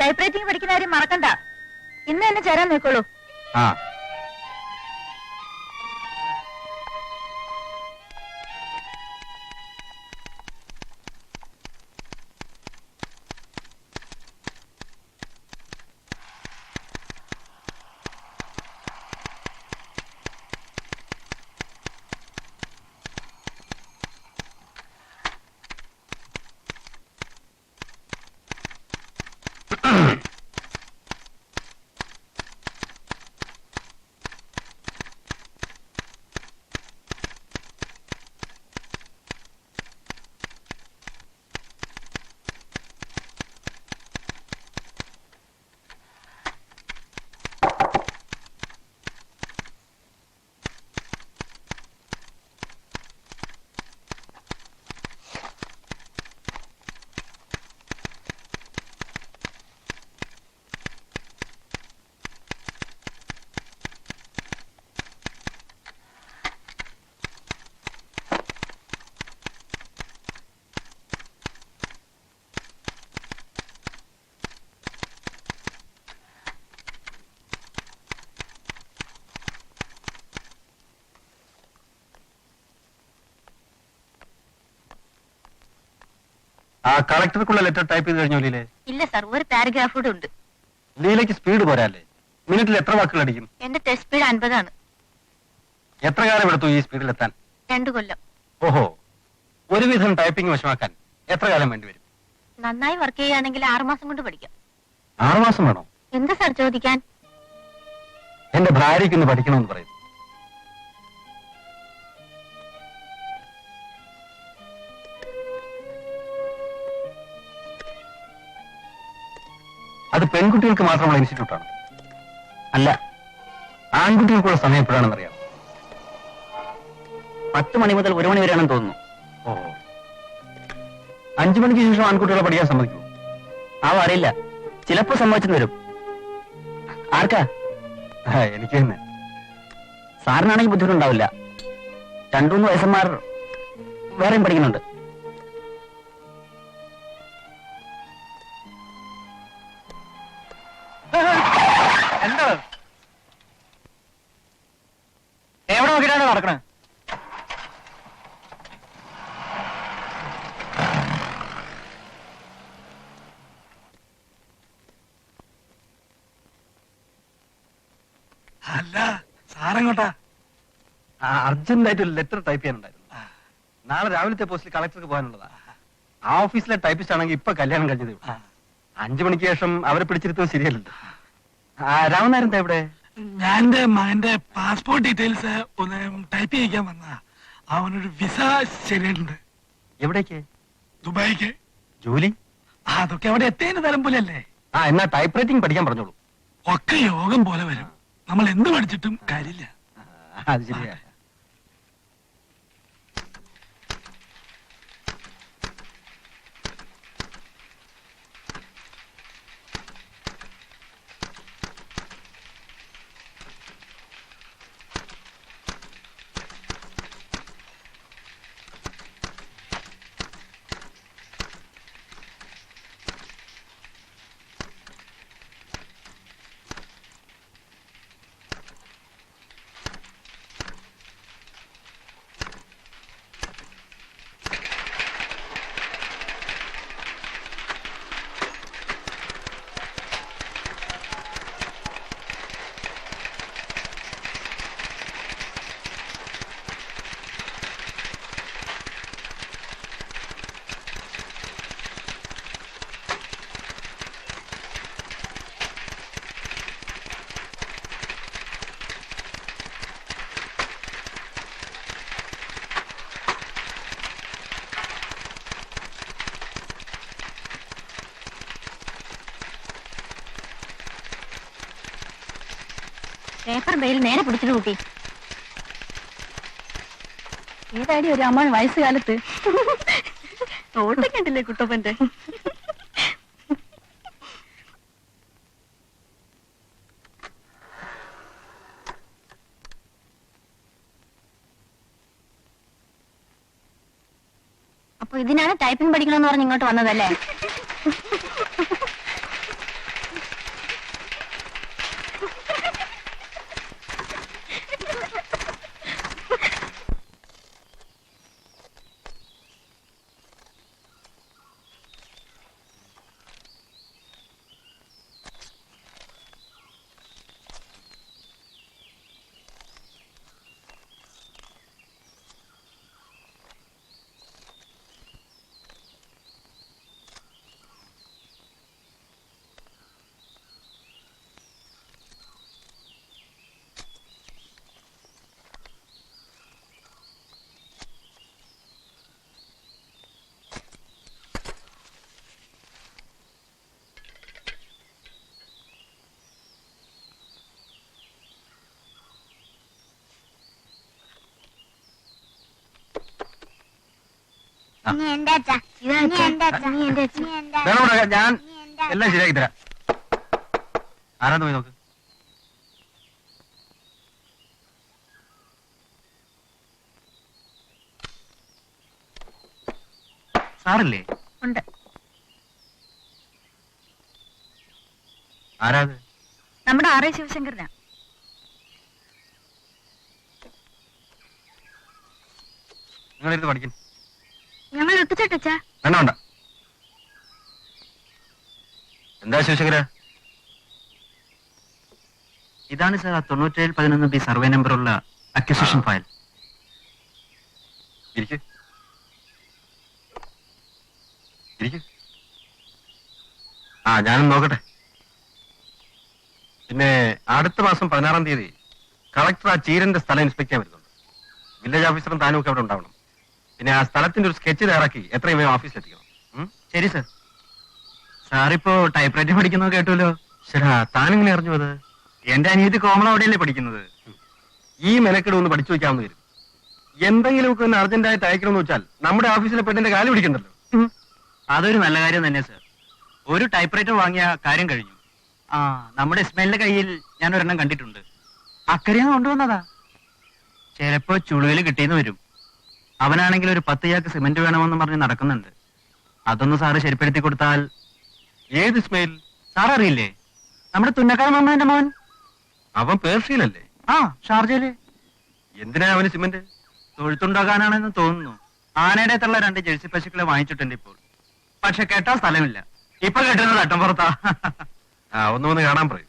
ടൈപ്പ് റൈറ്റിംഗ് പഠിക്കുന്ന കാര്യം മറക്കണ്ട. ഇന്ന് തന്നെ ചേരാൻ നോക്കോളൂ. ആ കളക്ടർക്കുള്ള ലെറ്റർ ടൈപ്പ് ചെയ്ത് കഴിഞ്ഞോ ലീലേ? ഇല്ല സർ, ഒരു പാരഗ്രാഫ് കൂടെ ഉണ്ട്. ലീലയ്ക്ക് സ്പീഡ് പോരാല്ലേ? മിനിറ്റിൽ എത്ര വാക്കുകൾ അടിക്കും? എന്റെ ടെസ്റ്റ് സ്പീഡ് 50 ആണ്. എത്ര കാലം എടുത്തു ഈ സ്പീഡിൽ എത്താൻ? 2 കൊല്ലം. ഓഹോ, ഒരുവിധം ടൈപ്പിംഗ് വശമാക്കാൻ എത്ര കാലം വേണ്ടിവരും? നന്നായി വർക്ക് ചെയ്യുകയാണെങ്കിൽ 6 മാസം കൊണ്ട് പഠിക്കാം. 6 മാസം വേണോ? എന്താ സർ ചോദിക്കാൻ? എന്റെ ഭാര്യയ്ക്കൊന്ന് പഠിക്കണമെന്ന് പറയുന്നു. അത് പെൺകുട്ടികൾക്ക് മാത്രമുള്ള ഇൻസ്റ്റിറ്റ്യൂട്ടാണ്. അല്ല, ആൺകുട്ടികൾക്കുള്ള സമയം എപ്പോഴാണെന്നറിയാം? 10 മണി മുതൽ 1 മണി വരെയാണെന്ന് തോന്നുന്നു. ഓഹോ, 5 മണിക്ക് ശേഷം ആൺകുട്ടികളെ പഠിക്കാൻ സമ്മതിക്കൂ? അറിയില്ല, ചിലപ്പോ സമ്മതിച്ചു വരും. ആർക്കാ? എനിക്ക് തന്നെ. സാറിനാണെങ്കിൽ ബുദ്ധിമുട്ടുണ്ടാവില്ല. 2-3 വയസ്സന്മാർ വേറെയും പഠിക്കുന്നുണ്ട്. എന്താ എവിടെ നോക്കിയിട്ടാണ് നടക്കണേ? അല്ല സാറെങ്ങോട്ടാ? അർജന്റായിട്ട് ഒരു ലെറ്റർ ടൈപ്പ് ചെയ്യാനുണ്ടായിരുന്നു. നാളെ രാവിലത്തെ പോസ്റ്റിൽ കളക്ടർക്ക് പോകാനുള്ളതാ. ആ ഓഫീസിലെ ടൈപ്പിസ്റ്റ് ആണെങ്കിൽ ഇപ്പൊ കല്യാണം കഴിഞ്ഞതേ ഉള്ളൂ. 5 മണിക്ക് ശേഷം അവരെ പിടിച്ചിരുത്തുന്നത് ശരിയല്ലല്ലോ. രാമനാരൻ എവിടെ? ഞാൻ എന്റെ മകന്റെ പാസ്പോർട്ട് ഡീറ്റെയിൽസ് ഒന്ന് ടൈപ്പ് ചെയ്യിക്കാൻ വന്നാ. അവനൊരു വിസ ശരിയുണ്ട്. എവിടേക്ക്? ദുബായിക്ക്. ജോലി? അതൊക്കെ അവിടെ എത്തേണ്ട തരം പോലെയല്ലേ. എന്നാ ടൈപ്പ് റൈറ്റിംഗ് പഠിക്കാൻ പറഞ്ഞോളൂ. ഒക്കെ യോഗം പോലെ വരും. നമ്മൾ എന്ത് പഠിച്ചിട്ടും കാര്യമില്ല. അത് ശരിയാ. പേപ്പർ ബെയിൽ നേരെ പിടിച്ചിട്ട് കൂട്ടി. ഏതാടി ഒരു അമ്മ വയസ്സുകാലത്ത് ഓട്ടൊക്കെ ഉണ്ടല്ലേ കുട്ടപ്പന്റെ. അപ്പൊ ഇതിനാണ് ടൈപ്പിംഗ് പഠിക്കണമെന്ന് പറഞ്ഞ് ഇങ്ങോട്ട് വന്നതല്ലേ? എന്റെ അച്ഛ ഞാൻ എല്ലാം ശരിയാക്കി തരാം. ആരാന്ന് പോയി നോക്ക്. സാറല്ലേ? ഉണ്ട്. ആരാത്? നമ്മുടെ ആർ. ശിവശങ്കരനാ. നിങ്ങളിരുന്ന് പഠിക്കും. ഞങ്ങൾ ഒട്ടിച്ചോട്ടച്ചാ. വേണ്ട വേണ്ട. എന്താ ശിവശങ്കര? ഇതാണ് സാർ 9711B സർവേ നമ്പറുള്ള അക്വിസിഷൻ ഫയൽ. ഇരിക്ക്. ഇരിക്ക്. ഞാനും നോക്കട്ടെ. പിന്നെ അടുത്ത മാസം 16-ാം തീയതി കളക്ടർ ആ ചീരന്റെ സ്ഥലം ഇൻസ്പെക്ട് ചെയ്യാൻ വരുന്നുണ്ട്. വില്ലേജ് ഓഫീസറും താനും ഒക്കെ അവിടെ ഉണ്ടാവണം. പിന്നെ ആ സ്ഥലത്തിന്റെ ഒരു സ്കെച്ച് തയ്യാറാക്കി എത്രയും വേഗം ഓഫീസിലെത്തിക്കണം. ശരി സാർ. സാറിപ്പോ ടൈപ്പ് റൈറ്റിംഗ് പഠിക്കുന്നത് കേട്ടുമല്ലോ. ശരാ, താനെങ്ങനെ അറിഞ്ഞു അത്? എന്റെ അനിയത്തി കോമള അവിടെയല്ലേ പഠിക്കുന്നത്. ഈ മെനക്കെട് ഒന്ന് പഠിച്ചു വെക്കാമെന്ന് വരും. എന്തെങ്കിലുമൊക്കെ ഒന്ന് അർജന്റായിട്ട് അയക്കണമെന്ന് വെച്ചാൽ നമ്മുടെ ഓഫീസിലെ പെണ്ണിന്റെ കാല് പിടിക്കണ്ടല്ലോ. അതൊരു നല്ല കാര്യം തന്നെ സാർ. ഒരു ടൈപ്പ് റൈറ്റർ വാങ്ങിയ കാര്യം കഴിഞ്ഞു. നമ്മുടെ ഇസ്മായിലിന്റെ കയ്യിൽ ഞാൻ ഒരെണ്ണം കണ്ടിട്ടുണ്ട്. അക്കരയാണ് കൊണ്ടുവന്നതാ. ചിലപ്പോ ചുളുവിൽ കിട്ടിയെന്ന് വരും. അവനാണെങ്കിൽ ഒരു 10 ചാക്ക് സിമന്റ് വേണമെന്ന് പറഞ്ഞ് നടക്കുന്നുണ്ട്. അതൊന്ന് സാറ് ശരിപ്പെടുത്തി കൊടുത്താൽ. ഏത് ഇസ്മായിൽ? സാർ അറിയില്ലേ? നമ്മുടെ തുന്നക്കാട് മമ്മന്റെ മോൻ. അവൻ പേർഷ്യയിലല്ലേ? ഷാർജയില്. എന്തിനാ അവന് സിമന്റ്? തൊഴുത്തുണ്ടാക്കാനാണെന്ന് തോന്നുന്നു. ആനയുടെ അടുത്തുള്ള 2 ജേഴ്സി പശുക്കളെ വാങ്ങിച്ചിട്ടുണ്ട് ഇപ്പോൾ. പക്ഷെ കെട്ടാൻ സ്ഥലമില്ല. ഇപ്പൊ കെട്ടുന്നത് അട്ടംപുറത്താ. ഒന്ന് വന്ന് കാണാൻ പറയും.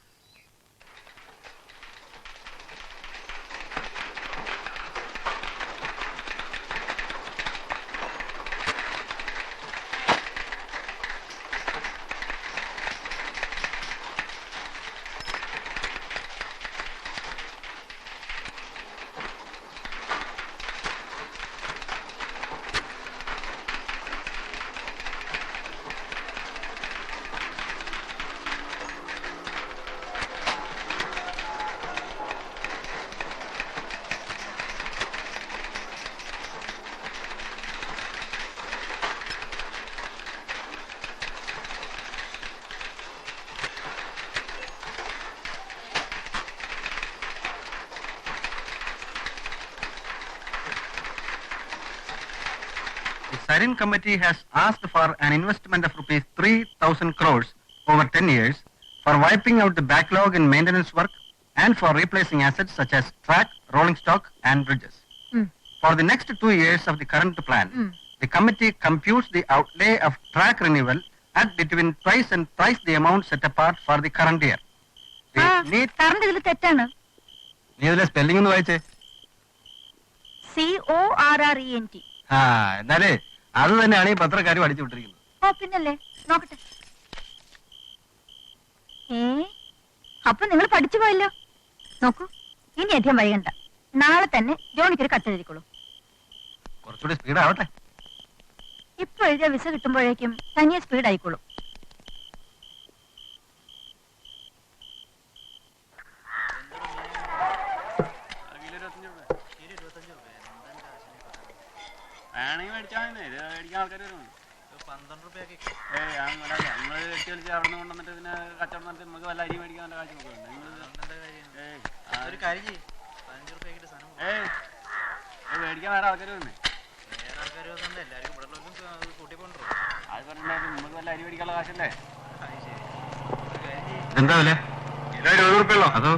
The Sarin committee has asked for an investment of rupees 3,000 crores over 10 years for wiping out the backlog in maintenance work and for replacing assets such as track, rolling stock and bridges. For the next 2 years of the current plan, the committee computes the outlay of track renewal at between twice and thrice the amount set apart for the current year. The need... സാറിന്റെ ഇതിൽ തെറ്റാണ്. നീ ഇതിലെ spelling ഒന്ന് വായിച്ചേ. CORRENT. എന്നാലേ അത് തന്നെയാണ് ഈ പത്രക്കാരും അടിച്ചു വിട്ടിരിക്കുന്നത്. പിന്നല്ലേ, നോക്കട്ടെ. അപ്പൊ നിങ്ങൾ പഠിച്ചു പോയല്ലോ. നോക്കൂ, ഇനി അധികം വൈകണ്ട. നാളെ തന്നെ ജോണിക്കൊരു കത്തെഴുതിക്കോളൂ. കുറച്ചുകൂടി സ്പീഡ് ആവട്ടെ. ഇപ്പൊ എഴുതിയ വിസ കിട്ടുമ്പോഴേക്കും തനിയെ സ്പീഡ് ആയിക്കോളൂ. വേണമെങ്കിൽ മേടിച്ചാൽ മതി. ഇത് മേടിക്കാൻ ആൾക്കാർ വരുന്നുണ്ട്. 12 രൂപയൊക്കെ ഞാൻ വരാം. നിങ്ങൾ വെട്ടി കളിച്ച് അവിടെ നിന്ന് കൊണ്ടുവന്നിട്ട് പിന്നെ കച്ചവടം നടത്തി നമുക്ക് വല്ല അരി മേടിക്കാൻ നല്ല കാശ് നോക്കുന്നുണ്ട്. ഒരു കാര്യം ചെയ്യും, 15 രൂപയ്ക്ക് സാധനം മേടിക്കാൻ വേറെ ആൾക്കാർ വരുന്നത്. വേറെ ആൾക്കാർ വന്നിട്ട് എല്ലാവരും ഇവിടെ കൂട്ടിക്കൊണ്ടു. അത് പറഞ്ഞിട്ടുണ്ടായിരുന്നു നമുക്ക് വല്ല അരി മേടിക്കാനുള്ള കാശല്ലേ. എന്താ വില? 20 രൂപയുള്ളോ? അതോ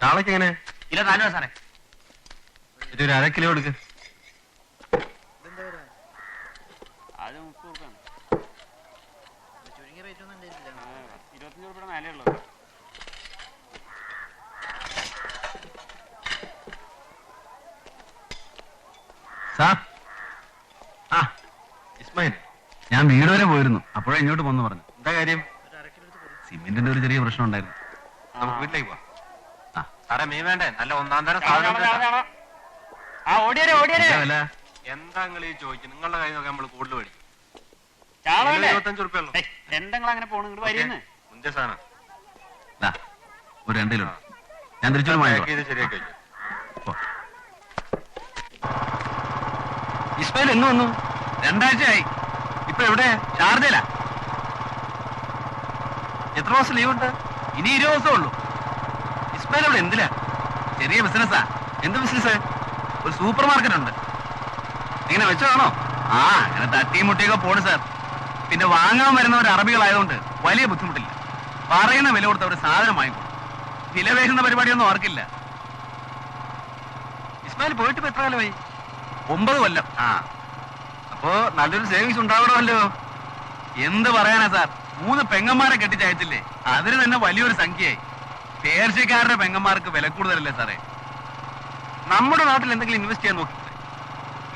ചാളക്ക് എങ്ങനെ? കിലോ 4 രൂപ സാറേ. ഒരു 1/2 കിലോ എടുക്ക്. അത് 30 രൂപയാണ്. ചുരുങ്ങിയ റേറ്റ് ഒന്നും 25 രൂപയുടെ മേലേ ഉള്ളൂ. സാർ, ആ ഇസ്മായിൽ, ഞാൻ വീട് വരെ പോയിരുന്നു. അപ്പോഴേ ഇങ്ങോട്ട് പോന്നു പറഞ്ഞു. എന്താ കാര്യം? സിമെന്റിന്റെ ഒരു ചെറിയ പ്രശ്നം ഉണ്ടായിരുന്നു. നമുക്ക് വീട്ടിലേക്ക് പോവാം. സാറേ മീൻ വേണ്ടേ? നല്ല ഒന്നാം തരം സാധനം. എന്താ നിങ്ങൾ ഈ ചോദിക്കും? നിങ്ങളുടെ കാര്യം നോക്കാൻ നമ്മൾ കൂടുതൽ മേടിക്കും. 25 രൂപയുള്ളൂ. എന്തെങ്കിലും അങ്ങനെ പോണു ഇങ്ങോട്ട് വരുന്നേ. മുന്തിയ സാധനം ഒരു 2 കിലോ ഞാൻ തിരിച്ചു ശരിയാക്കി. ഇസ്മായിൽ എന്ന് വന്നു? 2 ആഴ്ചയായി. ഇപ്പൊ എവിടെ? ഷാർജയില. എത്ര മാസം ലീവ് ഉണ്ട്? ഇനി 20 ദിവസമേ ഉള്ളൂ. ഇസ്മായിൽ അവിടെ എന്തിലാ? ചെറിയ ബിസിനസ്സാ. എന്ത് ബിസിനസ്? ഒരു സൂപ്പർ മാർക്കറ്റ് ഉണ്ട്. ഇങ്ങനെ വെച്ചതാണോ? ആ, അങ്ങനെ തട്ടിയും മുട്ടിയൊക്കെ പോണു സാർ. പിന്നെ വാങ്ങാൻ വരുന്നവർ അറബികളായതുകൊണ്ട് വലിയ ബുദ്ധിമുട്ടില്ല. പറയുന്ന വില കൊടുത്ത് അവർ സാധനം വാങ്ങിക്കും. വില വേകുന്ന പരിപാടിയൊന്നും ഓർക്കില്ല. ഇസ്മായിൽ പോയിട്ട് ഇപ്പൊ എത്ര കാലമായി? 9 കൊല്ലം. ആ, അപ്പോ നല്ലൊരു സേവിങ്സ് ഉണ്ടാവണമല്ലോ. എന്ത് പറയാനാ സാർ, 3 പെങ്ങന്മാരെ കെട്ടിച്ചയച്ചില്ലേ, അതിന് തന്നെ വലിയൊരു സംഖ്യയായി. പേർഷ്യക്കാരുടെ പെങ്ങന്മാർക്ക് വില കൂടുതലല്ലേ സാറേ. നമ്മുടെ നാട്ടിൽ എന്തെങ്കിലും ഇൻവെസ്റ്റ് ചെയ്യാൻ നോക്കിയില്ലേ?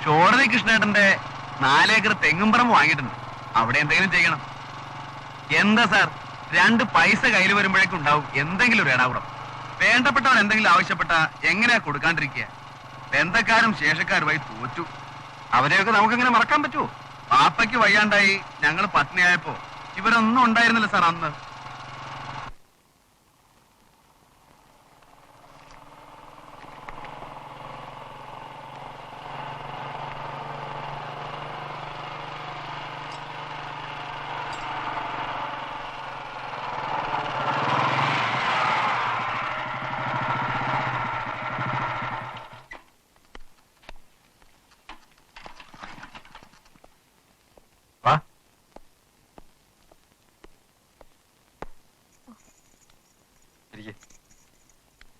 ഷോർണി കൃഷ്ണേട്ടന്റെ 4 ഏക്കർ തെങ്ങുംപറമ്പ് വാങ്ങിയിട്ടുണ്ട്. അവിടെ എന്തെങ്കിലും ചെയ്യണം. എന്താ സാർ, 2 പൈസ കയ്യിൽ വരുമ്പോഴേക്കും ഉണ്ടാവും എന്തെങ്കിലും ഒരു ഇടാവുടം. വേണ്ടപ്പെട്ടവൻ എന്തെങ്കിലും ആവശ്യപ്പെട്ട എങ്ങനെയാ കൊടുക്കാണ്ടിരിക്കുക? ബന്ധക്കാരും ശേഷക്കാരുമായി തോറ്റു. അവരെയൊക്കെ നമുക്കെങ്ങനെ മറക്കാൻ പറ്റുമോ? പാപ്പയ്ക്ക് വയ്യാണ്ടായി ഞങ്ങൾ പത്നിയായപ്പോ ഇവരൊന്നും ഉണ്ടായിരുന്നില്ല സാർ അന്ന്.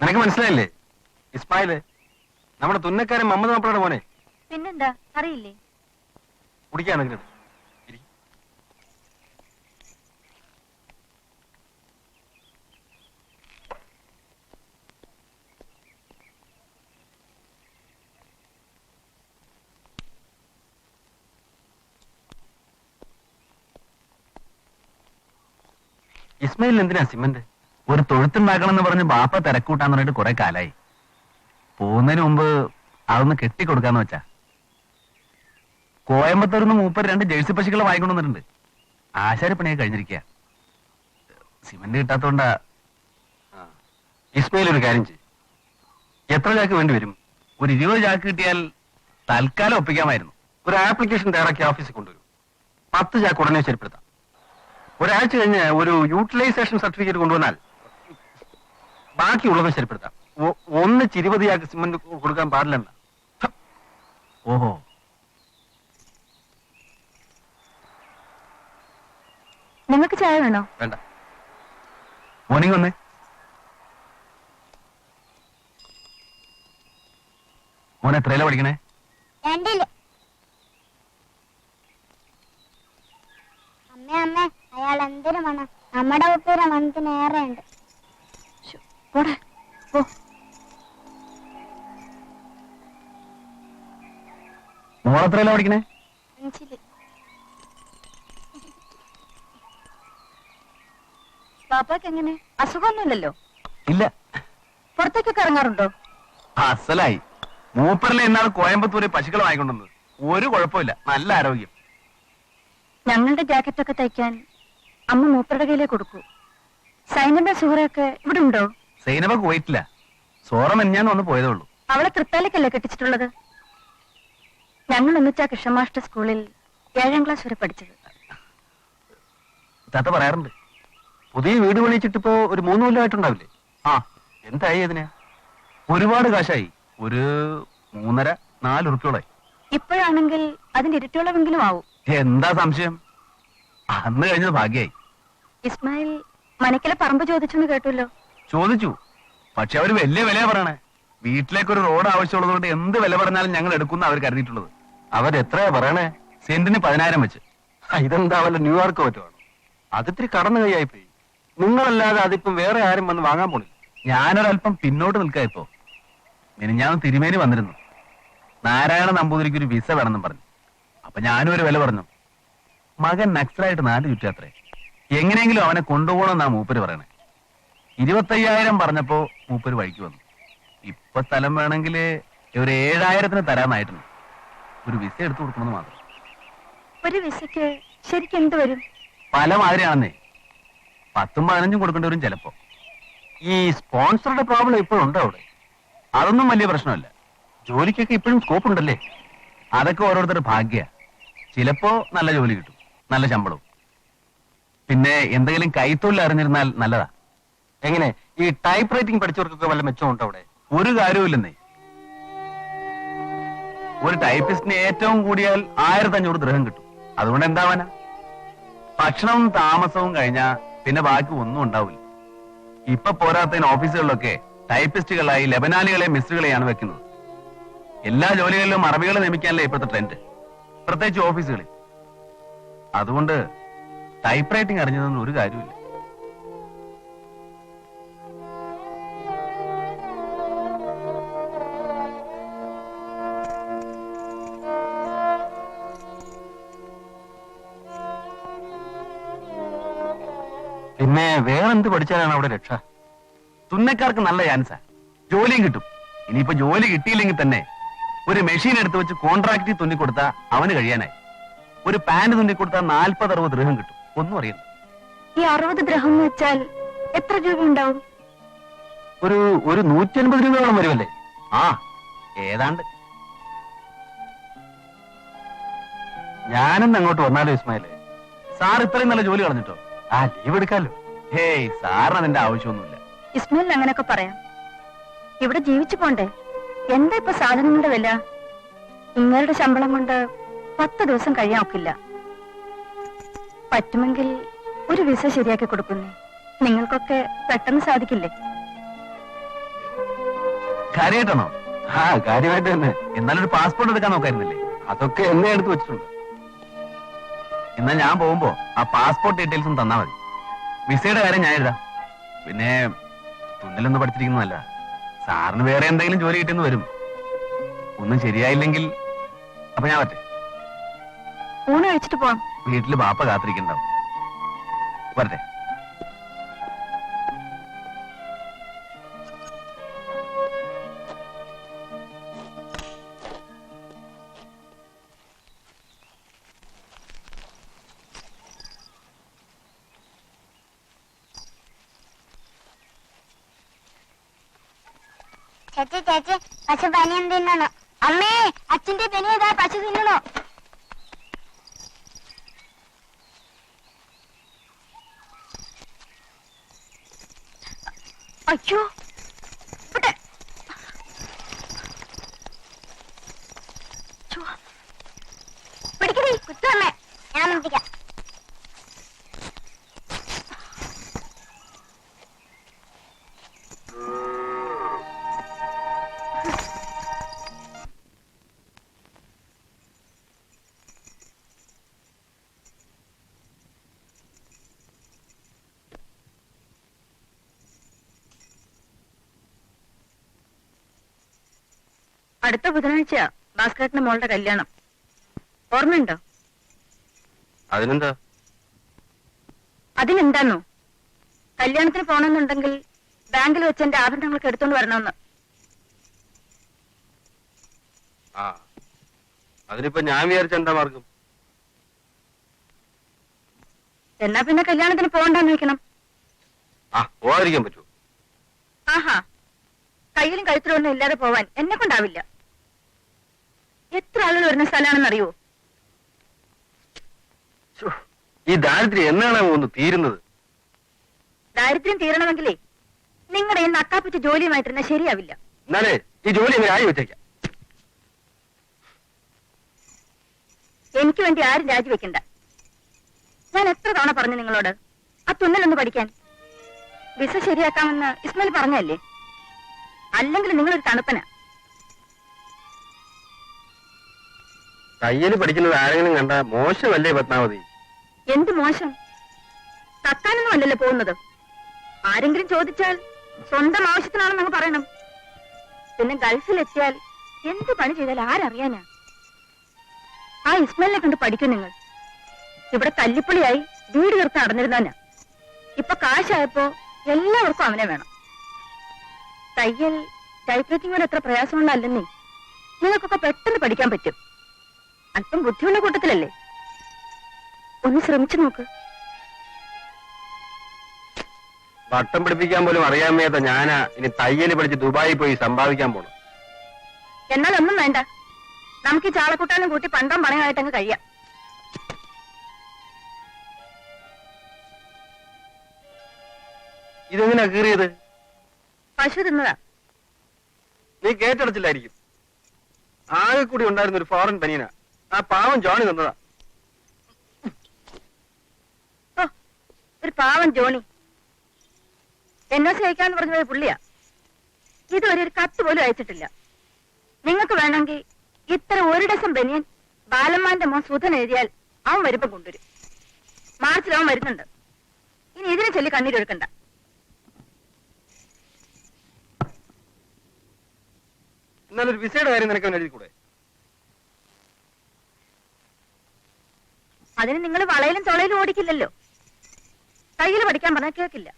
നിനക്ക് മനസ്സിലായില്ലേ? ഇസ്മായില് നമ്മുടെ തുന്നക്കാരൻ മുഹമ്മദ് മാപ്പിളയുടെ മോനെ. പിന്നെന്താ, അറിയില്ലേ? കുടിക്കാണെങ്കിലും ഇസ്മായിൽ എന്തിനാ സിമന്റ്? ഒരു തൊഴുത്തുണ്ടാക്കണം എന്ന് പറഞ്ഞ് ബാപ്പ തിരക്കൂട്ടാന്ന് പറഞ്ഞിട്ട് കുറെ കാലായി. പോകുന്നതിന് മുമ്പ് അതൊന്ന് കെട്ടിക്കൊടുക്കാന്ന് വെച്ചാ. കോയമ്പത്തൂർന്ന് മൂപ്പർ 2 ജേഴ്സി പശുക്കളെ വാങ്ങിക്കൊണ്ടുവന്നിട്ടുണ്ട്. ആശാരപ്പണിയൊക്കെ കഴിഞ്ഞിരിക്കുക. സിമന്റ് കിട്ടാത്തോണ്ടാ. ഇസ്മായിൽ ഒരു കാര്യം ചെയ്യും. എത്ര ചാക്ക് വേണ്ടി വരും? ഒരു 20 ചാക്ക് കിട്ടിയാൽ തൽക്കാലം ഒപ്പിക്കാമായിരുന്നു. ഒരു ആപ്ലിക്കേഷൻ തയ്യാറാക്കി ഓഫീസിൽ കൊണ്ടുവരും. 10 ചാക്ക് ഉടനെ ശരിപ്പെടുത്താം. ഒരാഴ്ച കഴിഞ്ഞ് ഒരു യൂട്ടിലൈസേഷൻ സർട്ടിഫിക്കറ്റ് കൊണ്ടുവന്നാൽ ബാക്കിയുള്ളത് ശരിപ്പെടുത്താം. 20 ചാക്ക് സിമന്റ് കൊടുക്കാൻ പാടില്ലെന്ന. ഓഹോ, നിങ്ങൾക്ക് ചായ വേണോ? വേണ്ട. മോർണിംഗ് വന്നേ. മോനെ എത്രയിലാ പഠിക്കണേ? 2-ല്. അമ്മ അയാൾ എന്തൊരു മണം. നമ്മുടെ ഒപ്പര മണത്തിന് ഏറെ ഉണ്ട്. മോളെത്രയിലാ പഠിക്കണേ? 5-ല്. പാപ്പാക്ക് എങ്ങനെ? അസുഖമൊന്നുമില്ലല്ലോ? ഇല്ല. പുറത്തേക്കൊക്കെ ഇറങ്ങാറുണ്ടോ? അസലായി. മൂപ്പറിലെ എന്നാൾ കോയമ്പത്തൂര് പശുക്കളെ വാങ്ങിക്കൊണ്ടുവന്നത്. ഒരു കുഴപ്പമില്ല, നല്ല ആരോഗ്യം. ഞങ്ങളുടെ ജാക്കറ്റൊക്കെ തയ്ക്കാൻ അമ്മ മൂപ്പരുടെ കയ്യിലേ കൊടുക്കൂ. സൈനന്റെ സുഹറയൊക്കെ ഇവിടെ ഉണ്ടോ? സൈനബ പോയിട്ടില്ല. സോറ മെഞ്ഞാന്ന് വന്ന് പോയതേ ഉള്ളൂ. അവളെ തൃത്താലക്കല്ലേ കെട്ടിച്ചിട്ടുള്ളത്? ഞങ്ങൾ ഒന്നിച്ചാ കൃഷ്ണമാഷ്ട സ്കൂളിൽ 7ാം ക്ലാസ് വരെ പഠിച്ചത്. താത്ത പറയാറുണ്ട്, പുതിയ വീട് പണിച്ചിട്ട് ഇപ്പോ ഒരു 3 കൊല്ലമായിട്ടുണ്ടാവില്ലേ? ആ, എന്തായി അതിന്? ഒരുപാട് കാശായി. ഒരു 3.5-4 ഉറുപ്പിയോളായി. ഇപ്പോഴാണെങ്കിൽ അതിന്റെ ഇരട്ടിയോളമെങ്കിലും ആവും. എന്താ സംശയം? അന്ന് കഴിഞ്ഞത് ഭാഗ്യായി. ഇസ്മായിൽ മനക്കിലെ പറമ്പ് ചോദിച്ചെന്ന് കേട്ടുല്ലോ. ചോദിച്ചു, പക്ഷെ അവര് വലിയ വിലയാ പറയണേ. വീട്ടിലേക്ക് ഒരു റോഡ് ആവശ്യമുള്ളതുകൊണ്ട് എന്ത് വില പറഞ്ഞാലും ഞങ്ങൾ എടുക്കുന്ന അവർ കരുതിയിട്ടുള്ളത്. അവരെത്രയാ പറയണേ? സെന്റിന് 10,000 വെച്ച്. ഇതെന്താ വല്ല ന്യൂയോർക്ക് പറ്റുവാണോ? അതിത്തിരി കടന്നു കൈയായിപ്പോയി. നിങ്ങളല്ലാതെ അതിപ്പം വേറെ ആരും വന്ന് വാങ്ങാൻ പോണില്ല. ഞാനൊരല്പം പിന്നോട്ട് നിൽക്കാ ഇപ്പോ. ഞാൻ തിരുമേനി വന്നിരുന്നു. നാരായണ നമ്പൂതിരിക്ക് ഒരു വിസ വേണമെന്നും പറഞ്ഞു. അപ്പൊ ഞാനും ഒരു വില പറഞ്ഞു. മകൻ നക്സലായിട്ട് 4 ചുറ്റാത്രേ. എങ്ങനെയെങ്കിലും അവനെ കൊണ്ടുപോകണമെന്നാ മൂപ്പര് പറയണേ. 25,000 പറഞ്ഞപ്പോ മൂപ്പര് വഴിക്ക് വന്നു. ഇപ്പൊ സ്ഥലം വേണമെങ്കിൽ ഒരു 7,000-ന് തരാന്നായിട്ടുണ്ട്. ഒരു വിസ എടുത്തു കൊടുക്കണമെന്ന് മാത്രം. ഒരു വിസയ്ക്ക് ശരിക്കും എന്ത് വരും? പല മാതിരിയാണെന്നേ. 10-15 കൊടുക്കേണ്ടി വരും ചിലപ്പോ. ഈ സ്പോൺസറുടെ പ്രോബ്ലം ഇപ്പോഴും ഉണ്ടോ അവിടെ? അതൊന്നും വലിയ പ്രശ്നമല്ല. ജോലിക്കൊക്കെ ഇപ്പോഴും സ്കോപ്പ് ഉണ്ടല്ലേ. അതൊക്കെ ഓരോരുത്തരുടെ ഭാഗ്യ. ചിലപ്പോ നല്ല ജോലി കിട്ടും, നല്ല ശമ്പളവും. പിന്നെ എന്തെങ്കിലും കൈത്തൊഴിൽ അറിഞ്ഞിരുന്നാൽ നല്ലതാ. എങ്ങനെ ഈ ടൈപ്പ് റൈറ്റിംഗ് പഠിച്ചവർക്കൊക്കെ വല്ല മെച്ചമുണ്ടോ അവിടെ? ഒരു കാര്യവുമില്ലെന്നേ. ഒരു ടൈപ്പിസ്റ്റിന് ഏറ്റവും കൂടിയാൽ 1,500 ദിർഹം കിട്ടും. അതുകൊണ്ട് എന്താവാനാ? ഭക്ഷണവും താമസവും കഴിഞ്ഞാ പിന്നെ ബാക്കി ഒന്നും ഉണ്ടാവില്ല. ഇപ്പൊ പോരാത്തതിന് ഓഫീസുകളിലൊക്കെ ടൈപ്പിസ്റ്റുകളായി ലബനാനികളെയും മിസ്റ്റുകളെയാണ് വെക്കുന്നത്. എല്ലാ ജോലികളിലും അറബികളെ നിയമിക്കാനല്ലേ ഇപ്പോഴത്തെ ട്രെൻഡ്, പ്രത്യേകിച്ച് ഓഫീസുകളിൽ. അതുകൊണ്ട് ടൈപ്പ് റൈറ്റിംഗ് അറിഞ്ഞതൊന്നും ഒരു കാര്യമില്ല. പിന്നെ വേറെന്ത് പഠിച്ചാലാണ് അവിടെ രക്ഷ? തുന്നക്കാർക്ക് നല്ല ചാൻസാ, ജോലിയും കിട്ടും. ഇനിയിപ്പോ ജോലി കിട്ടിയില്ലെങ്കിൽ തന്നെ ഒരു മെഷീൻ എടുത്ത് വെച്ച് കോൺട്രാക്റ്റിൽ തുന്നിക്കൊടുത്താ അവന് കഴിയാനായി. ഒരു പാന്റ് തുന്നിക്കൊടുത്താൽ 40-60 ദിർഹം കിട്ടും. ഒന്നും അറിയില്ല. ഈ 60 ദിർഹം എന്ന് വെച്ചാൽ എത്ര രൂപ ഉണ്ടാവും? ഒരു 150 രൂപയോളം വരുമല്ലേ? ആ, ഏതാണ്ട്. ഞാനെന്ന് അങ്ങോട്ട് വന്നാലോ ഇസ്മായിലെ? സാർ ഇത്രയും നല്ല ജോലി കളഞ്ഞിട്ടോ? ആ, ലീവ് എടുക്കാലോ. ഹേയ്, സാറിന് അതിന്റെ ആവശ്യമൊന്നുമില്ല. ഇസ്മായിൽ അങ്ങനെയൊക്കെ പറയാം. ഇവിടെ ജീവിച്ചു പോണ്ടേ? എന്താ ഇപ്പൊ സാധനങ്ങളുടെ വില? ഇങ്ങളുടെ ശമ്പളം കൊണ്ട് 10 ദിവസം കഴിയാൻ ഒക്കില്ല. പറ്റുമെങ്കിൽ ഒരു വിസ ശരിയാക്കി കൊടുക്കുന്നേ. നിങ്ങൾക്കൊക്കെ പെട്ടെന്ന് സാധിക്കില്ലേ? കാര്യമായിട്ടാണോ? ആ, കാര്യമായിട്ട് തന്നെ. എന്നാലൊരു പാസ്പോർട്ട് എടുക്കാൻ നോക്കായിരുന്നില്ലേ? അതൊക്കെ എന്നെ എടുത്ത് വെച്ചിട്ടുണ്ട്. എന്നാ ഞാൻ പോകുമ്പോ ആ പാസ്പോർട്ട് ഡീറ്റെയിൽസും തന്നാ മതി. വിസയുടെ കാര്യം ഞാൻ എഴുതാം. പിന്നെ തുന്നലൊന്ന് പഠിച്ചിരിക്കുന്നതല്ല. സാറിന് വേറെ എന്തെങ്കിലും ജോലി കിട്ടിയെന്ന് വരും. ഒന്നും ശരിയായില്ലെങ്കിൽ അപ്പൊ ഞാൻ പറ്റേ ഊണ് കഴിച്ചിട്ട് പോവാം. വീട്ടില് ബാപ്പ കാത്തിരിക്കണ്ടാവും. വരട്ടെ. ചേച്ചി ചേച്ചി പശു പനിയം തിന്നണോ? അമ്മേ, അച്ഛന്റെ പനിയതാ, പശു തിന്നണോ? അയ്യോ, പിടിക്കടി, കുത്തുവമ്മേ, ഞാൻ പിടിക്കാം. അടുത്ത ബുധനാഴ്ചയാ ഭാസ്കരന്റെ മോളുടെ കല്യാണം. ഓർമ്മയുണ്ടോ? അതിനെന്താ? അതിനെന്താന്നോ, കല്യാണത്തിന് പോണമെന്നുണ്ടെങ്കിൽ ബാങ്കിൽ വെച്ച് എന്റെ ആഭരണങ്ങളൊക്കെ എടുത്തോണ്ട് വരണമെന്ന്. ആ, അതിനിപ്പോ ഞാൻ വിചാരിച്ച എന്താ മാർഗം? എന്നാ പിന്നെ കല്യാണത്തിന് പോകണ്ടെന്ന് വെക്കണം. ആ പോകാതിരിക്കാൻ പറ്റൂ? ആഹാ, കയ്യിലും കഴുത്തിലും ഒന്നും ഇല്ലാതെ പോവാൻ എന്നെ കൊണ്ടാവില്ല. എത്ര ആളുകൾ വരുന്ന സ്ഥലമാണെന്ന് അറിയോ? ഈ ദാരിദ്ര്യം എന്നാണ് ഒന്ന് തീരുന്നത്? ദാരിദ്ര്യം തീരണമെങ്കിലേ നിങ്ങളുടെ ഈ നക്കാപ്പിച്ച ജോലിയുമായിട്ടിരുന്ന ശരിയാവില്ല. എന്നാലേ ഈ ജോലി എങ്ങനെ ആയി വെച്ചേക്കാം. എനിക്ക് വേണ്ടി ആരും രാജിവെക്കണ്ട. ഞാൻ എത്ര തവണ പറഞ്ഞു നിങ്ങളോട് ആ തുന്നലൊന്ന് പഠിക്കാൻ. വിസ ശരിയാക്കാമെന്ന് ഇസ്മായിൽ പറഞ്ഞല്ലേ? അല്ലെങ്കിൽ നിങ്ങളൊരു തണുപ്പന. തയ്യല് പഠിക്കുന്നത് ആരെങ്കിലും കണ്ട മോശമല്ലേ പത്മാവതി? എന്ത് മോശം? തക്കാനൊന്നും അല്ലല്ലോ പോകുന്നത്. ആരെങ്കിലും ചോദിച്ചാൽ സ്വന്തം ആവശ്യത്തിനാണെന്നങ്ങ് പറയണം. പിന്നെ ഗൾഫിലെത്തിയാൽ എന്ത് പണി ചെയ്താൽ ആരറിയാനാ? ആ ഇസ്മായിലിനെ കണ്ട് പഠിക്കും നിങ്ങൾ. ഇവിടെ തല്ലിപ്പൊളിയായി വീട് തീർത്ത് നടന്നിരുന്നവനാ. ഇപ്പൊ കാശായപ്പോ എല്ലാവർക്കും അവനെ വേണം. തയ്യൽ ടൈപ്പ്റൈറ്റിംഗ് പോലെ എത്ര പ്രയാസമുള്ളതല്ലെന്നേ. നിങ്ങൾക്കൊക്കെ പെട്ടെന്ന് പഠിക്കാൻ പറ്റും. അല്പം ബുദ്ധിയുള്ള കൂട്ടത്തിലല്ലേ? ഒന്ന് ശ്രമിച്ചു നോക്ക്. വട്ടം പിടിപ്പിക്കാൻ പോലും അറിയാൻ മേത്ത ഞാനാ ഇനി തയ്യല് പഠിച്ച് ദുബായി പോയി സമ്പാദിക്കാൻ പോണം. എന്നാൽ ഒന്നും വേണ്ട. നമുക്ക് ഈ ചാളക്കൂട്ടാനും കൂട്ടി പണ്ടം പണയമായിട്ടങ്ങ് കഴിയാം. ഇതെങ്ങനെയാ കീറിയത്? പശു തിന്നതാ. നീ കേട്ടടച്ചില്ലായിരിക്കും. ആകെ കൂടി ഉണ്ടായിരുന്ന ഒരു ഫോറിൻ പനീനാ. ആ പാവം ജോണി തന്നതാ. ഓ, ഒരു പാവം ജോണി. NOC അയക്കാന്ന് പറഞ്ഞു പോയ പുള്ളിയാ. ഇതുവരെ ഒരു കത്ത് പോലും അയച്ചിട്ടില്ല. നിങ്ങൾക്ക് വേണമെങ്കിൽ ഇത്ര ഒരു ഡസൻ ബനിയൻ ബാലന്മാന്റെ മോൻ സുധൻ എഴുതിയാൽ അവൻ വരുമ്പം കൊണ്ടുവരും. മാർച്ചിൽ അവൻ വരുന്നുണ്ട്. ഇനി ഇതിനെ ചൊല്ലി കണ്ണീരൊഴുക്കണ്ട. എന്നാലൊരു വിസയുടെ കാര്യം നിനക്ക് എഴുതി കൂടെ? അതിന് നിങ്ങൾ വളയിലും തുളയിലും ഓടിക്കില്ലല്ലോ. തയ്യൽ പഠിക്കാൻ പറഞ്ഞാൽ കേൾക്കില്ല.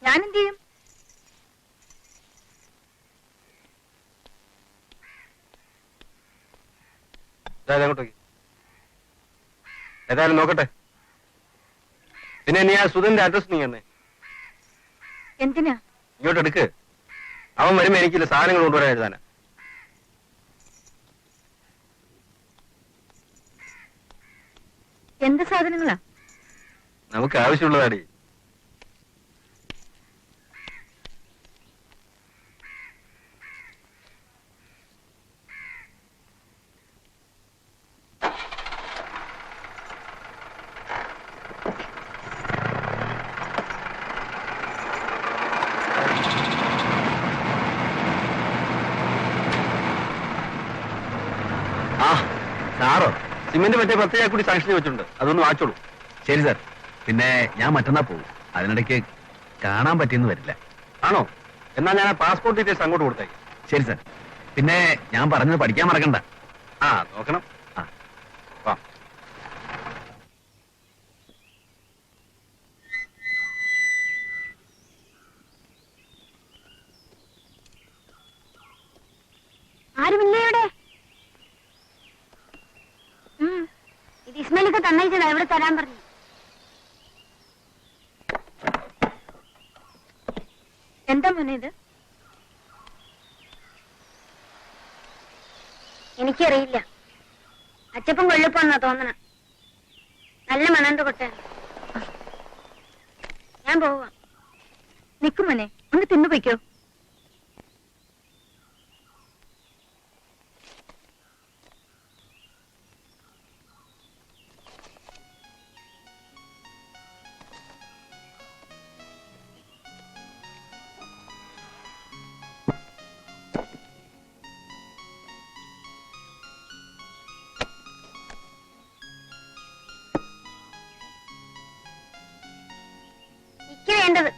ഞാൻ എന്ത് ചെയ്യും? അങ്ങോട്ടേക്ക് ഏതായാലും നോക്കട്ടെ. പിന്നെ നീ ആ സുധന്റെ അഡ്രസ് നീ തന്നെ എന്തിനാ? ഇങ്ങോട്ട് എടുക്ക്. അവൻ വരുമ്പോ എനിക്കില്ല സാധനങ്ങൾ കൊണ്ടുവരാൻ എഴുതാനാ. എന്ത് സാധനങ്ങളാ? നമുക്ക് ആവശ്യമുള്ളതാടി. ആ സാറോ സിമന്റ് മറ്റേ 10 ചാക്ക് കൂടി സാങ്ഷൻ വെച്ചിട്ടുണ്ട്. അതൊന്ന് വാങ്ങിച്ചോളൂ. ശരി സാർ. പിന്നെ ഞാൻ മറ്റന്നാ പോകും. അതിനിടയ്ക്ക് കാണാൻ പറ്റിയെന്ന് വരില്ല. ആണോ? എന്നാ ഞാൻ ആ പാസ്പോർട്ട് ഡീറ്റെയിൽസ് അങ്ങോട്ട് കൊടുത്തേക്ക്. ശരി സാർ. പിന്നെ ഞാൻ പറഞ്ഞത് പഠിക്കാൻ മറക്കണ്ട. ആ നോക്കണം. ആ. വാ. ആരുമില്ലേ ഇവിടെ? ഇത് ഇസ്മായിലൊക്കെ തന്നയച്ചതാ. ഇവിടെ തരാൻ പറഞ്ഞു. എന്താ മോനെ ഇത്? എനിക്കറിയില്ല. അച്ചപ്പം കൊള്ളിപ്പോന്നാ തോന്നണ. നല്ല മണണ്ട് കൊട്ടാണ്. ഞാൻ പോവാ. നിക്കും മോനെ, ഒന്ന് തിന്നു പൊയ്ക്കോ. എനിക്ക് വേണ്ടത്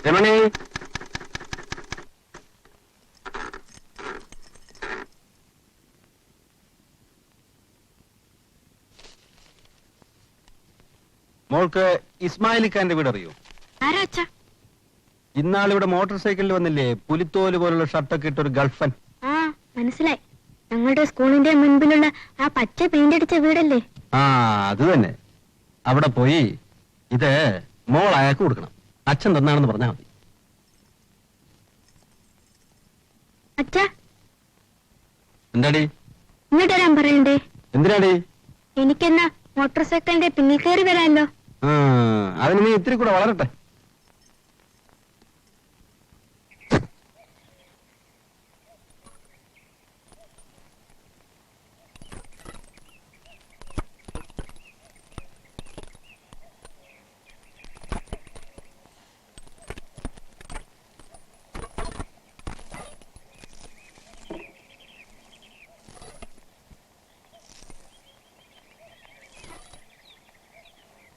രമണി, മോൾക്ക് ഇസ്മായിലിക്കാന്റെ വീട് അറിയോ? ആരാ അച്ഛാ? ഇന്നാളിവിടെ മോട്ടോർ സൈക്കിളിൽ വന്നില്ലേ, പുലിത്തോല് പോലുള്ള ഷർട്ടൊക്കെ ഇട്ടൊരു ഗൾഫൻ? ആ മനസ്സിലായി. ഞങ്ങളുടെ സ്കൂളിന്റെ മുൻപിലുള്ള ആ പച്ച പെയിന്റ് അടിച്ച വീടല്ലേ? ആ അത് തന്നെ. അവിടെ പോയി ഇത് മോൾ അയാൾക്ക് കൊടുക്കണം. അച്ഛൻ തന്നാണെന്ന് പറഞ്ഞാൽ മതി. അച്ഛാ എന്താടി? ഇങ്ങോട്ട് വരാൻ പറയണ്ടേ? എന്തിനാടി? എനിക്കെന്നാ മോട്ടോർ സൈക്കിളിന്റെ പിന്നിൽ കയറി വരാമല്ലോ. അതിന് നീ ഇത്തിരി കൂടെ വളരട്ടെ.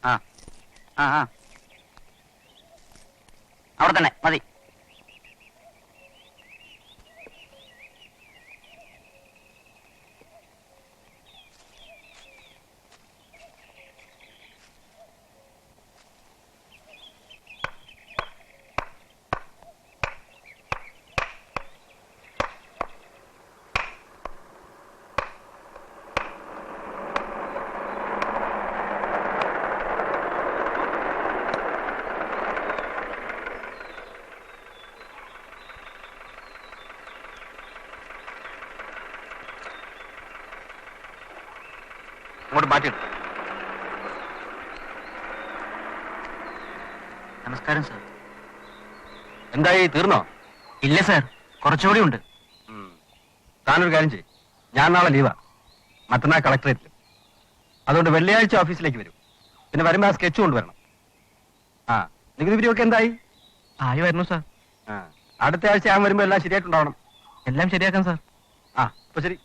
ആ ആ ആ അവിടെ തന്നെ മതി. അങ്ങോട്ട് മാറ്റിയിടും. നമസ്കാരം സാർ. എന്തായി, തീർന്നോ? ഇല്ല സാർ, കുറച്ചുകൂടി ഉണ്ട്. താനൊരു കാര്യം ചെയ്യും. ഞാൻ നാളെ ലീവാ, മറ്റന്നാൾ കളക്ടറേറ്റിൽ. അതുകൊണ്ട് വെള്ളിയാഴ്ച ഓഫീസിലേക്ക് വരും. പിന്നെ വരുമ്പോൾ ആ സ്കെച്ച് കൊണ്ടുവരണം. ആ നികുതി പിരിവൊക്കെ എന്തായി? ആയി വരുന്നു സാർ. അടുത്ത ആഴ്ച ഞാൻ വരുമ്പോൾ എല്ലാം ശരിയായിട്ടുണ്ടാവണം. എല്ലാം ശരിയാക്കാം സാർ. ആ അപ്പൊ ശരി.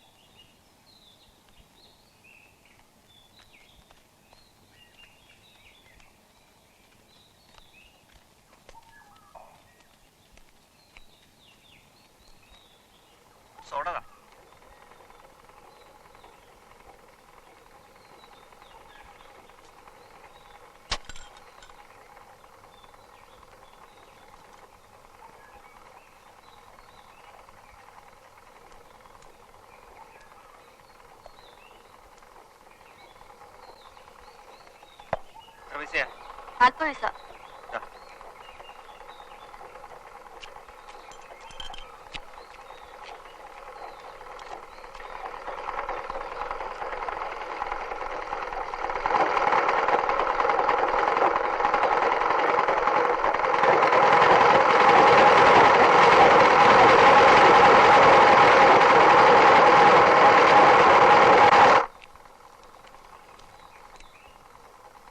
അല്പ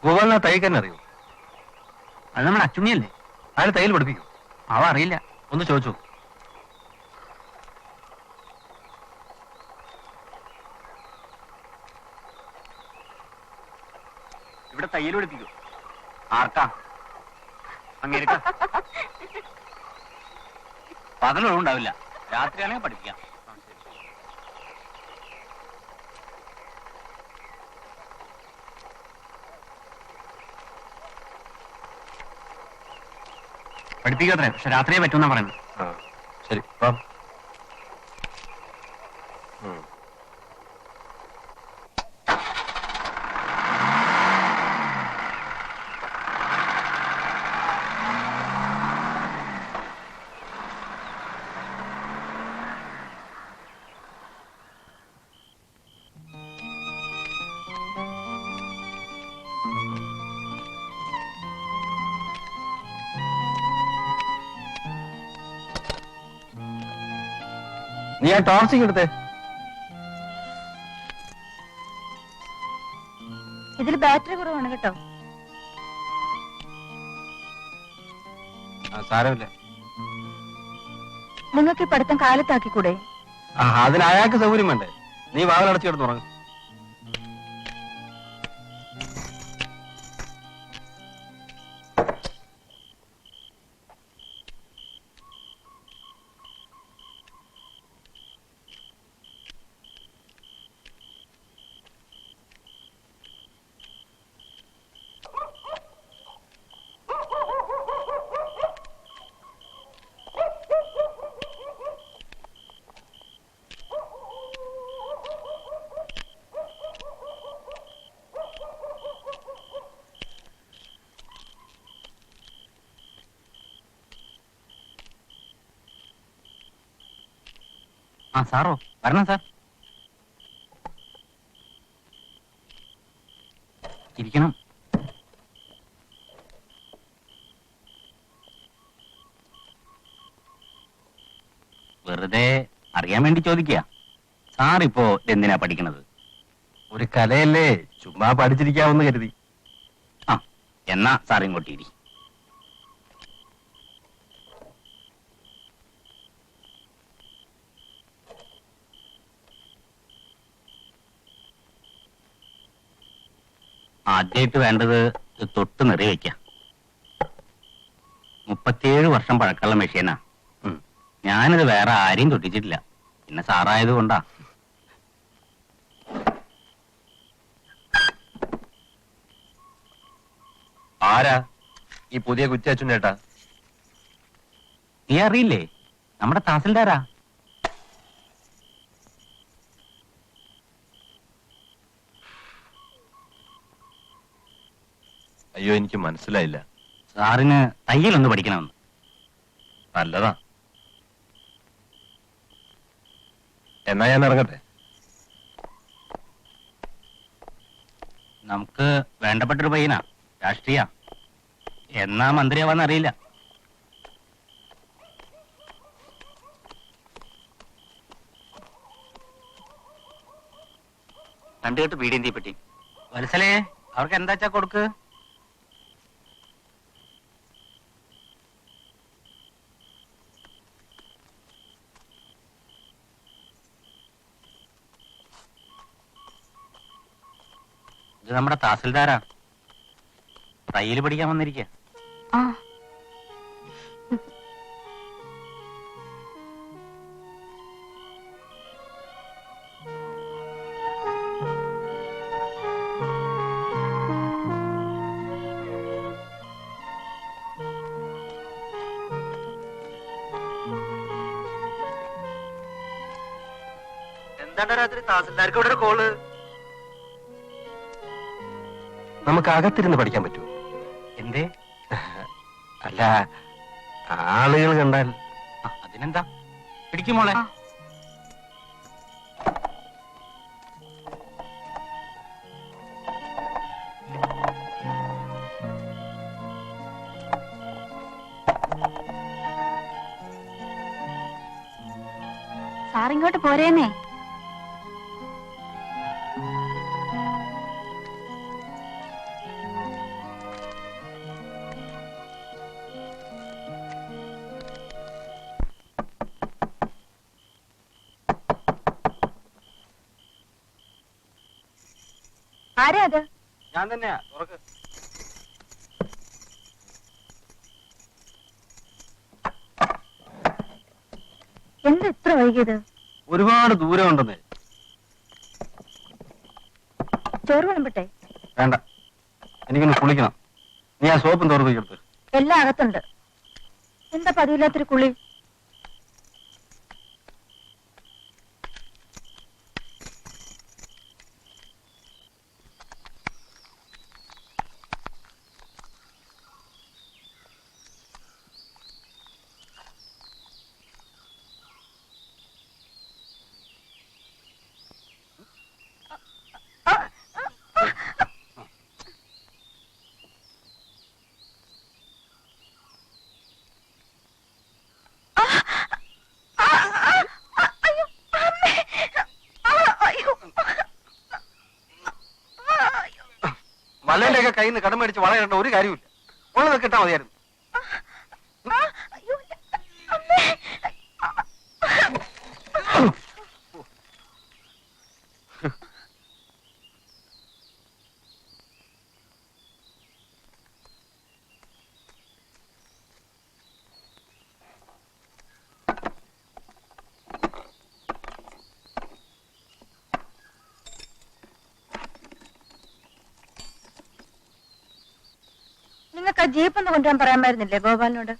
ഗോപാലിനെ തയ്ക്കാൻ അറിയോ? അത് നമ്മുടെ അച്ചുണ്ണിയല്ലേ? അയാൾ തയ്യൽ പഠിപ്പിക്കും. അവ അറിയില്ല. ഒന്ന് ചോദിച്ചു. ഇവിടെ തയ്യൽ പഠിപ്പിക്കൂ. ആർക്കാ? അങ്ങേരിക്ക. പകലൊന്നും ഉണ്ടാവില്ല, രാത്രിയാണെങ്കിൽ പഠിപ്പിക്കാം. പഠിപ്പിക്കത്രേ, പക്ഷെ രാത്രിയെ പറ്റുമെന്നാ പറയുന്നത്. ശരി. നീ ആ ടോർച്ചിങ് എടുത്തേ. ഇതിൽ ബാറ്ററി കുറവാണ് കേട്ടോ. സാരമില്ല. നിങ്ങൾക്ക് ഈ പഠിത്തം കാലത്താക്കിക്കൂടെ? അതിന് അയാൾക്ക് സൗകര്യം വേണ്ടേ? നീ വാതിലടച്ചു കിടന്നു തുടങ്ങും. സാറോ വരണം സാർ. ഇരിക്കണം. വെറുതെ അറിയാൻ വേണ്ടി ചോദിക്കുക. സാറിപ്പോ എന്തിനാ പഠിക്കണത്? ഒരു കലയല്ലേ, ചുമ്മാ പഠിച്ചിരിക്കാമെന്ന് കരുതി. ആ എന്നാ സാർ ഇങ്ങോട്ടിരി. ആദ്യമായിട്ട് വേണ്ടത് ഇത് തൊട്ട് നിറയെ വയ്ക്കാം. 37 വർഷം പഴക്കമുള്ള മെഷീനാ. ഞാനിത് വേറെ ആരെയും തൊട്ടിച്ചിട്ടില്ല. പിന്നെ സാറായത് കൊണ്ടാ. ആരാ ഈ പുതിയ കുറ്റിയച്ചുൻ ചേട്ടാ? നീ അറിയില്ലേ? നമ്മുടെ തഹസിൽദാരാ. അയ്യോ, എനിക്ക് മനസ്സിലായില്ല. സാറിന് തയ്യലൊന്ന് പഠിക്കണമെന്ന്. നല്ലതാ. എന്നാ ഞാൻ ഇറങ്ങട്ടെ. നമുക്ക് വേണ്ടപ്പെട്ടൊരു പയ്യനാ, രാഷ്ട്രീയ. എന്നാ മന്ത്രിയാവാന്ന് അറിയില്ല. രണ്ടു കെട്ട് പീടിയും തീപ്പെട്ടി. വത്സലേ, അവർക്ക് എന്താച്ചാ കൊടുക്ക്. ഇത് നമ്മുടെ തഹസിൽദാരാ. തയ്യല് പഠിക്കാൻ വന്നിരിക്കുക. എന്താണ് രാത്രി തഹസിൽദാർക്ക് ഇവിടെ ഒരു കോള്? നമുക്ക് അകത്തിരുന്ന് പഠിക്കാൻ പറ്റുമോ? എന്തേ? അല്ല, ആളുകൾ കണ്ടാൽ. അതിനെന്താ, പിടിക്കുമോളെ. സാറിങ്ങോട്ട് പോരേന്നേ. ആരാ അത്? ഞാൻ തന്നെയാ. തുറക്ക്. എന്താ ഇത്ര വൈകിയത്? ഒരുപാട് ദൂരം ഉണ്ടെന്നേ. ചോറ് വിളമ്പട്ടെ? വേണ്ട, എനിക്കൊന്ന് കുളിക്കണം. നീ ആ സോപ്പും തോർപ്പിക്കെടുത്ത്. എല്ലാം അകത്തുണ്ട്. എന്താ പതിവില്ലാത്തൊരു കുളി? മല്ലേന്റെ ഒക്കെ കയ്യിൽ നിന്ന് കടം മേടിച്ച് വളരേണ്ട ഒരു കാര്യമില്ല. ഉള്ളതൊക്കെ ഇട്ടാ മതിയായിരുന്നു. നിങ്ങൾക്ക് ആ ജീപ്പ് ഒന്ന് കൊണ്ടുവരാൻ പറയാമായിരുന്നില്ലേ ഗോപാലിനോട്?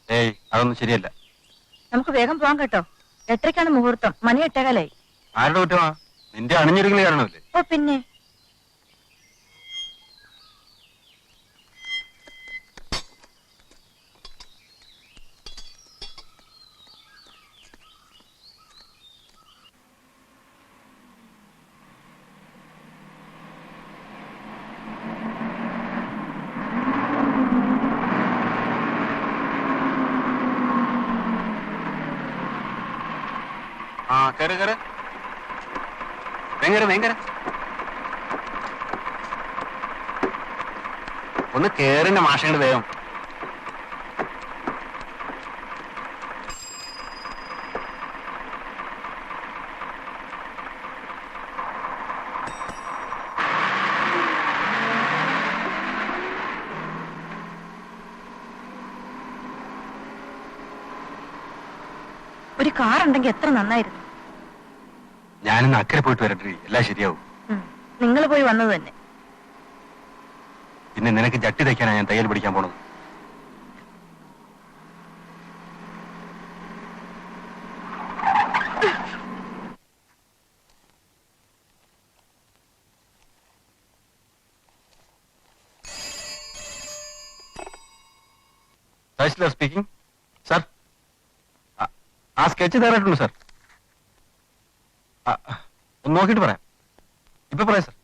ഏയ്, അതൊന്നും ശരിയല്ല. നമുക്ക് വേഗം പോകാൻ കേട്ടോ. 8:30 മുഹൂർത്തം. മണി 8:15. ആരുടെ കുറ്റമാ? നിന്റെ അണിഞ്ഞൊരുങ്ങൽ കാരണമല്ലേ? ഓ പിന്നെ. കയറ് കയറ് ഭയങ്കര ഭയങ്കര ഒന്ന് കേറിന്റെ മാഷങ്ങൾ വേഗം. ഒരു കാർ ഉണ്ടെങ്കിൽ എത്ര നന്നായിരുന്നു. ഞാനിന്ന് അക്കരെ പോയിട്ട് വരട്ടെ, എല്ലാം ശരിയാവും. നിങ്ങൾ പോയി വന്നത് തന്നെ. പിന്നെ നിനക്ക് ജട്ടി തയ്ക്കാനാണ് ഞാൻ തയ്യൽ പഠിക്കാൻ പോണത്. തഹസിൽദാർ സ്പീക്കിംഗ്. സാർ, ആ സ്കെച്ച് തയ്യാറായിട്ടുണ്ട് സാർ. ഒന്ന് നോക്കിയിട്ട് പറയാം. ഇപ്പൊ പറയാം സാർ.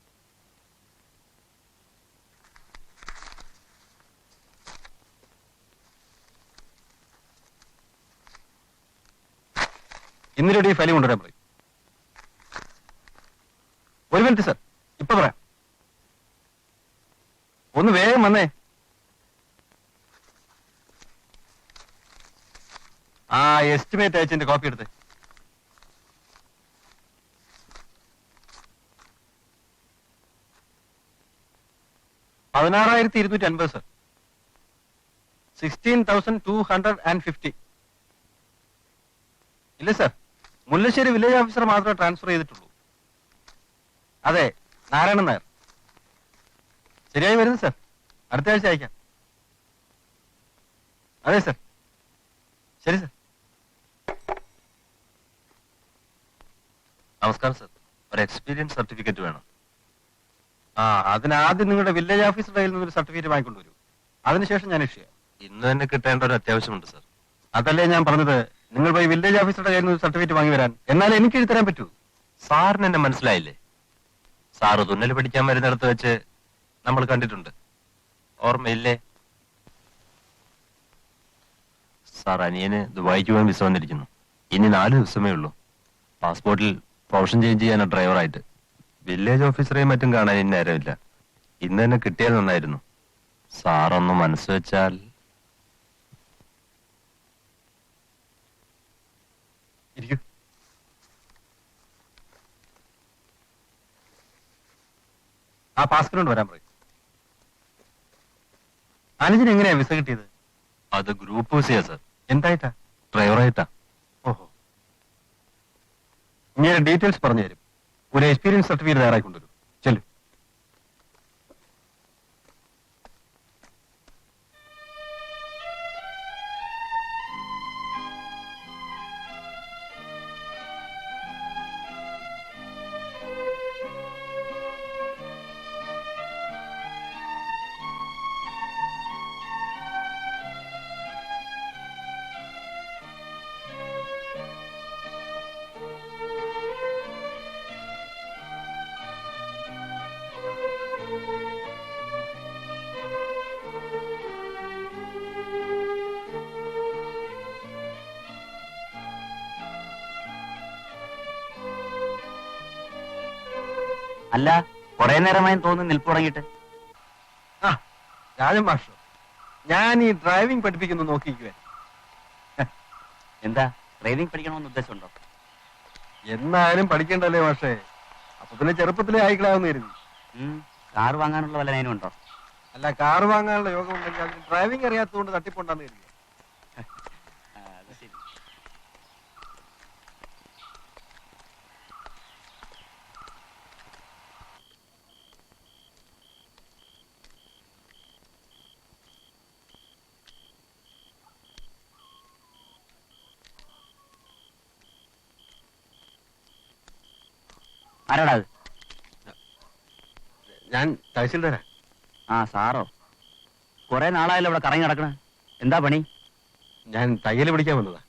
ഇന്നിലൂടെ ഈ ഫയൽ കൊണ്ടുവരാൻ പറയും. ഒരു മിനിറ്റ് സാർ, ഇപ്പൊ പറയാം. ഒന്ന് വേഗം വന്നേ. ആ എസ്റ്റിമേറ്റ് അയച്ചതിന്റെ കോപ്പി എടുത്ത്. $16,250 സർ. 16,250. ഇല്ല സർ, മുല്ലശ്ശേരി വില്ലേജ് ഓഫീസർ മാത്രമേ ട്രാൻസ്ഫർ ചെയ്തിട്ടുള്ളൂ. അതെ, നാരായണൻ നായർ. ശരിയായി വരുന്നു സർ, അടുത്ത ആഴ്ച അയക്കാം. അതെ സർ, ശരി സർ. നമസ്കാരം സർ, ഒരു എക്സ്പീരിയൻസ് സർട്ടിഫിക്കറ്റ് വേണം. അതിനാദ്യം നിങ്ങളുടെ വില്ലേജ് ഓഫീസറുടെ കയ്യിൽ നിന്നൊരു സർട്ടിഫിക്കറ്റ് വാങ്ങിക്കൊണ്ടുവരൂ. അതിനുശേഷം ഞാൻ ഇഷ്യൂ ചെയ്യാം. ഇന്ന് തന്നെ കിട്ടേണ്ട ഒരു അത്യാവശ്യമുണ്ട് സർ. അതല്ലേ ഞാൻ പറഞ്ഞത്, നിങ്ങൾ പോയി വില്ലേജ് ഓഫീസറുടെ കയ്യിൽ നിന്ന് സർട്ടിഫിക്കറ്റ് വാങ്ങി വരാൻ. എന്നാലേ എനിക്ക് എഴുതി തരാൻ പറ്റൂ. സാറിന് എന്നെ മനസ്സിലായില്ലേ? സാറ് തുന്നൽ പഠിക്കാൻ വരുന്നിടത്ത് വെച്ച് നമ്മൾ കണ്ടിട്ടുണ്ട്, ഓർമ്മയില്ലേ? സാർ, അനിയന് ദുബായിക്ക് പോകാൻ വിസ വന്നിരിക്കുന്നു. ഇനി 4 ദിവസമേ ഉള്ളൂ. പാസ്പോർട്ടിൽ പ്രൊഫഷൻ ചേഞ്ച് ചെയ്യാനോ ഡ്രൈവറായിട്ട്. വില്ലേജ് ഓഫീസറെയും മറ്റും കാണാൻ ഇന്ന നേരമില്ല. ഇന്ന് തന്നെ കിട്ടിയാൽ നന്നായിരുന്നു. സാറൊന്ന് മനസ്സ് വെച്ചാൽ. ഇരിക്കൂ. ആ പാസ്പോർട്ട് വരാൻ പറയും. അനുജന് എങ്ങനെയാ വിസ കിട്ടിയത്? അത് ഗ്രൂപ്പ് വിസയാ സർ. എന്തായിട്ടാ? ഡ്രൈവറായിട്ടാ. ഓഹോ, ഇങ്ങനെ ഡീറ്റെയിൽസ് പറഞ്ഞു തരും. ഒരു എക്സ്പീരിയൻസ് സർട്ടിഫിക്കറ്റ് തയ്യാറായി കൊണ്ടുവരും. ചെല്ലു. അല്ല, കുറെ നേരമായി തോന്നുന്നു നിൽപ്പ് തുടങ്ങിയിട്ട്. രാജൻ മാഷോ, ഞാൻ ഈ ഡ്രൈവിംഗ് പഠിപ്പിക്കുന്നു നോക്കിക്കുവേ. എന്താ, ഡ്രൈവിംഗ് പഠിക്കണമെന്ന് ഉദ്ദേശമുണ്ടോ? എന്നാലും പഠിക്കണ്ടല്ലേ മാഷേ. അപ്പൊ പിന്നെ ചെറുപ്പത്തിലേ ആയിക്കളാവുന്ന കരുതി. കാർ വാങ്ങാനുള്ള വല്ല നയനും ഉണ്ടോ? അല്ല, കാർ വാങ്ങാനുള്ള യോഗം ഉണ്ടെങ്കിൽ അതിന് ഡ്രൈവിംഗ് അറിയാത്തതുകൊണ്ട് തട്ടിപ്പുണ്ടാന്ന് കരുതി. അത് ശരി. ആരാടാ അത്? ഞാൻ തഹസിൽദാരാ. സാറോ? കുറെ നാളായല്ലോ ഇവിടെ കറങ്ങി നടക്കണ. എന്താ പണി? ഞാൻ തയ്യൽ പഠിക്കാൻ വന്നതാ.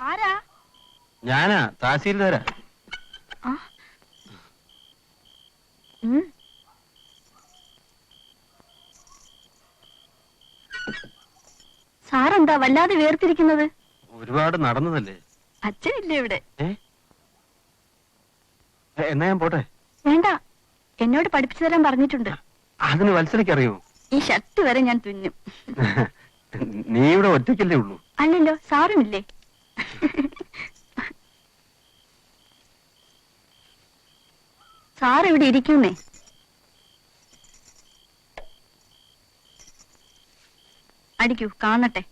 ആരാ? ഞാനാ തഹസീൽദാരാ. സാറെന്താ വല്ലാതെ വേർതിരിക്കുന്നത്? ഒരുപാട് നടന്നതല്ലേ. അച്ഛനില്ലേ ഇവിടെ? എന്നാ ഞാൻ പോട്ടെ. വേണ്ട, എന്നോട് പഠിപ്പിച്ചു തരാൻ പറഞ്ഞിട്ടുണ്ട്. അതിന് വത്സലയ്ക്ക് അറിയോ? ഈ ഷർട്ട് വരെ ഞാൻ തുന്നും. നീ ഇവിടെ ഒറ്റയ്ക്കല്ലേ ഉള്ളൂ? അല്ലല്ലോ, സാറുമില്ലേ? സാർ ഇവിടെ ഇരിക്കുന്നേ. അടിക്കൂ, കാണട്ടെ.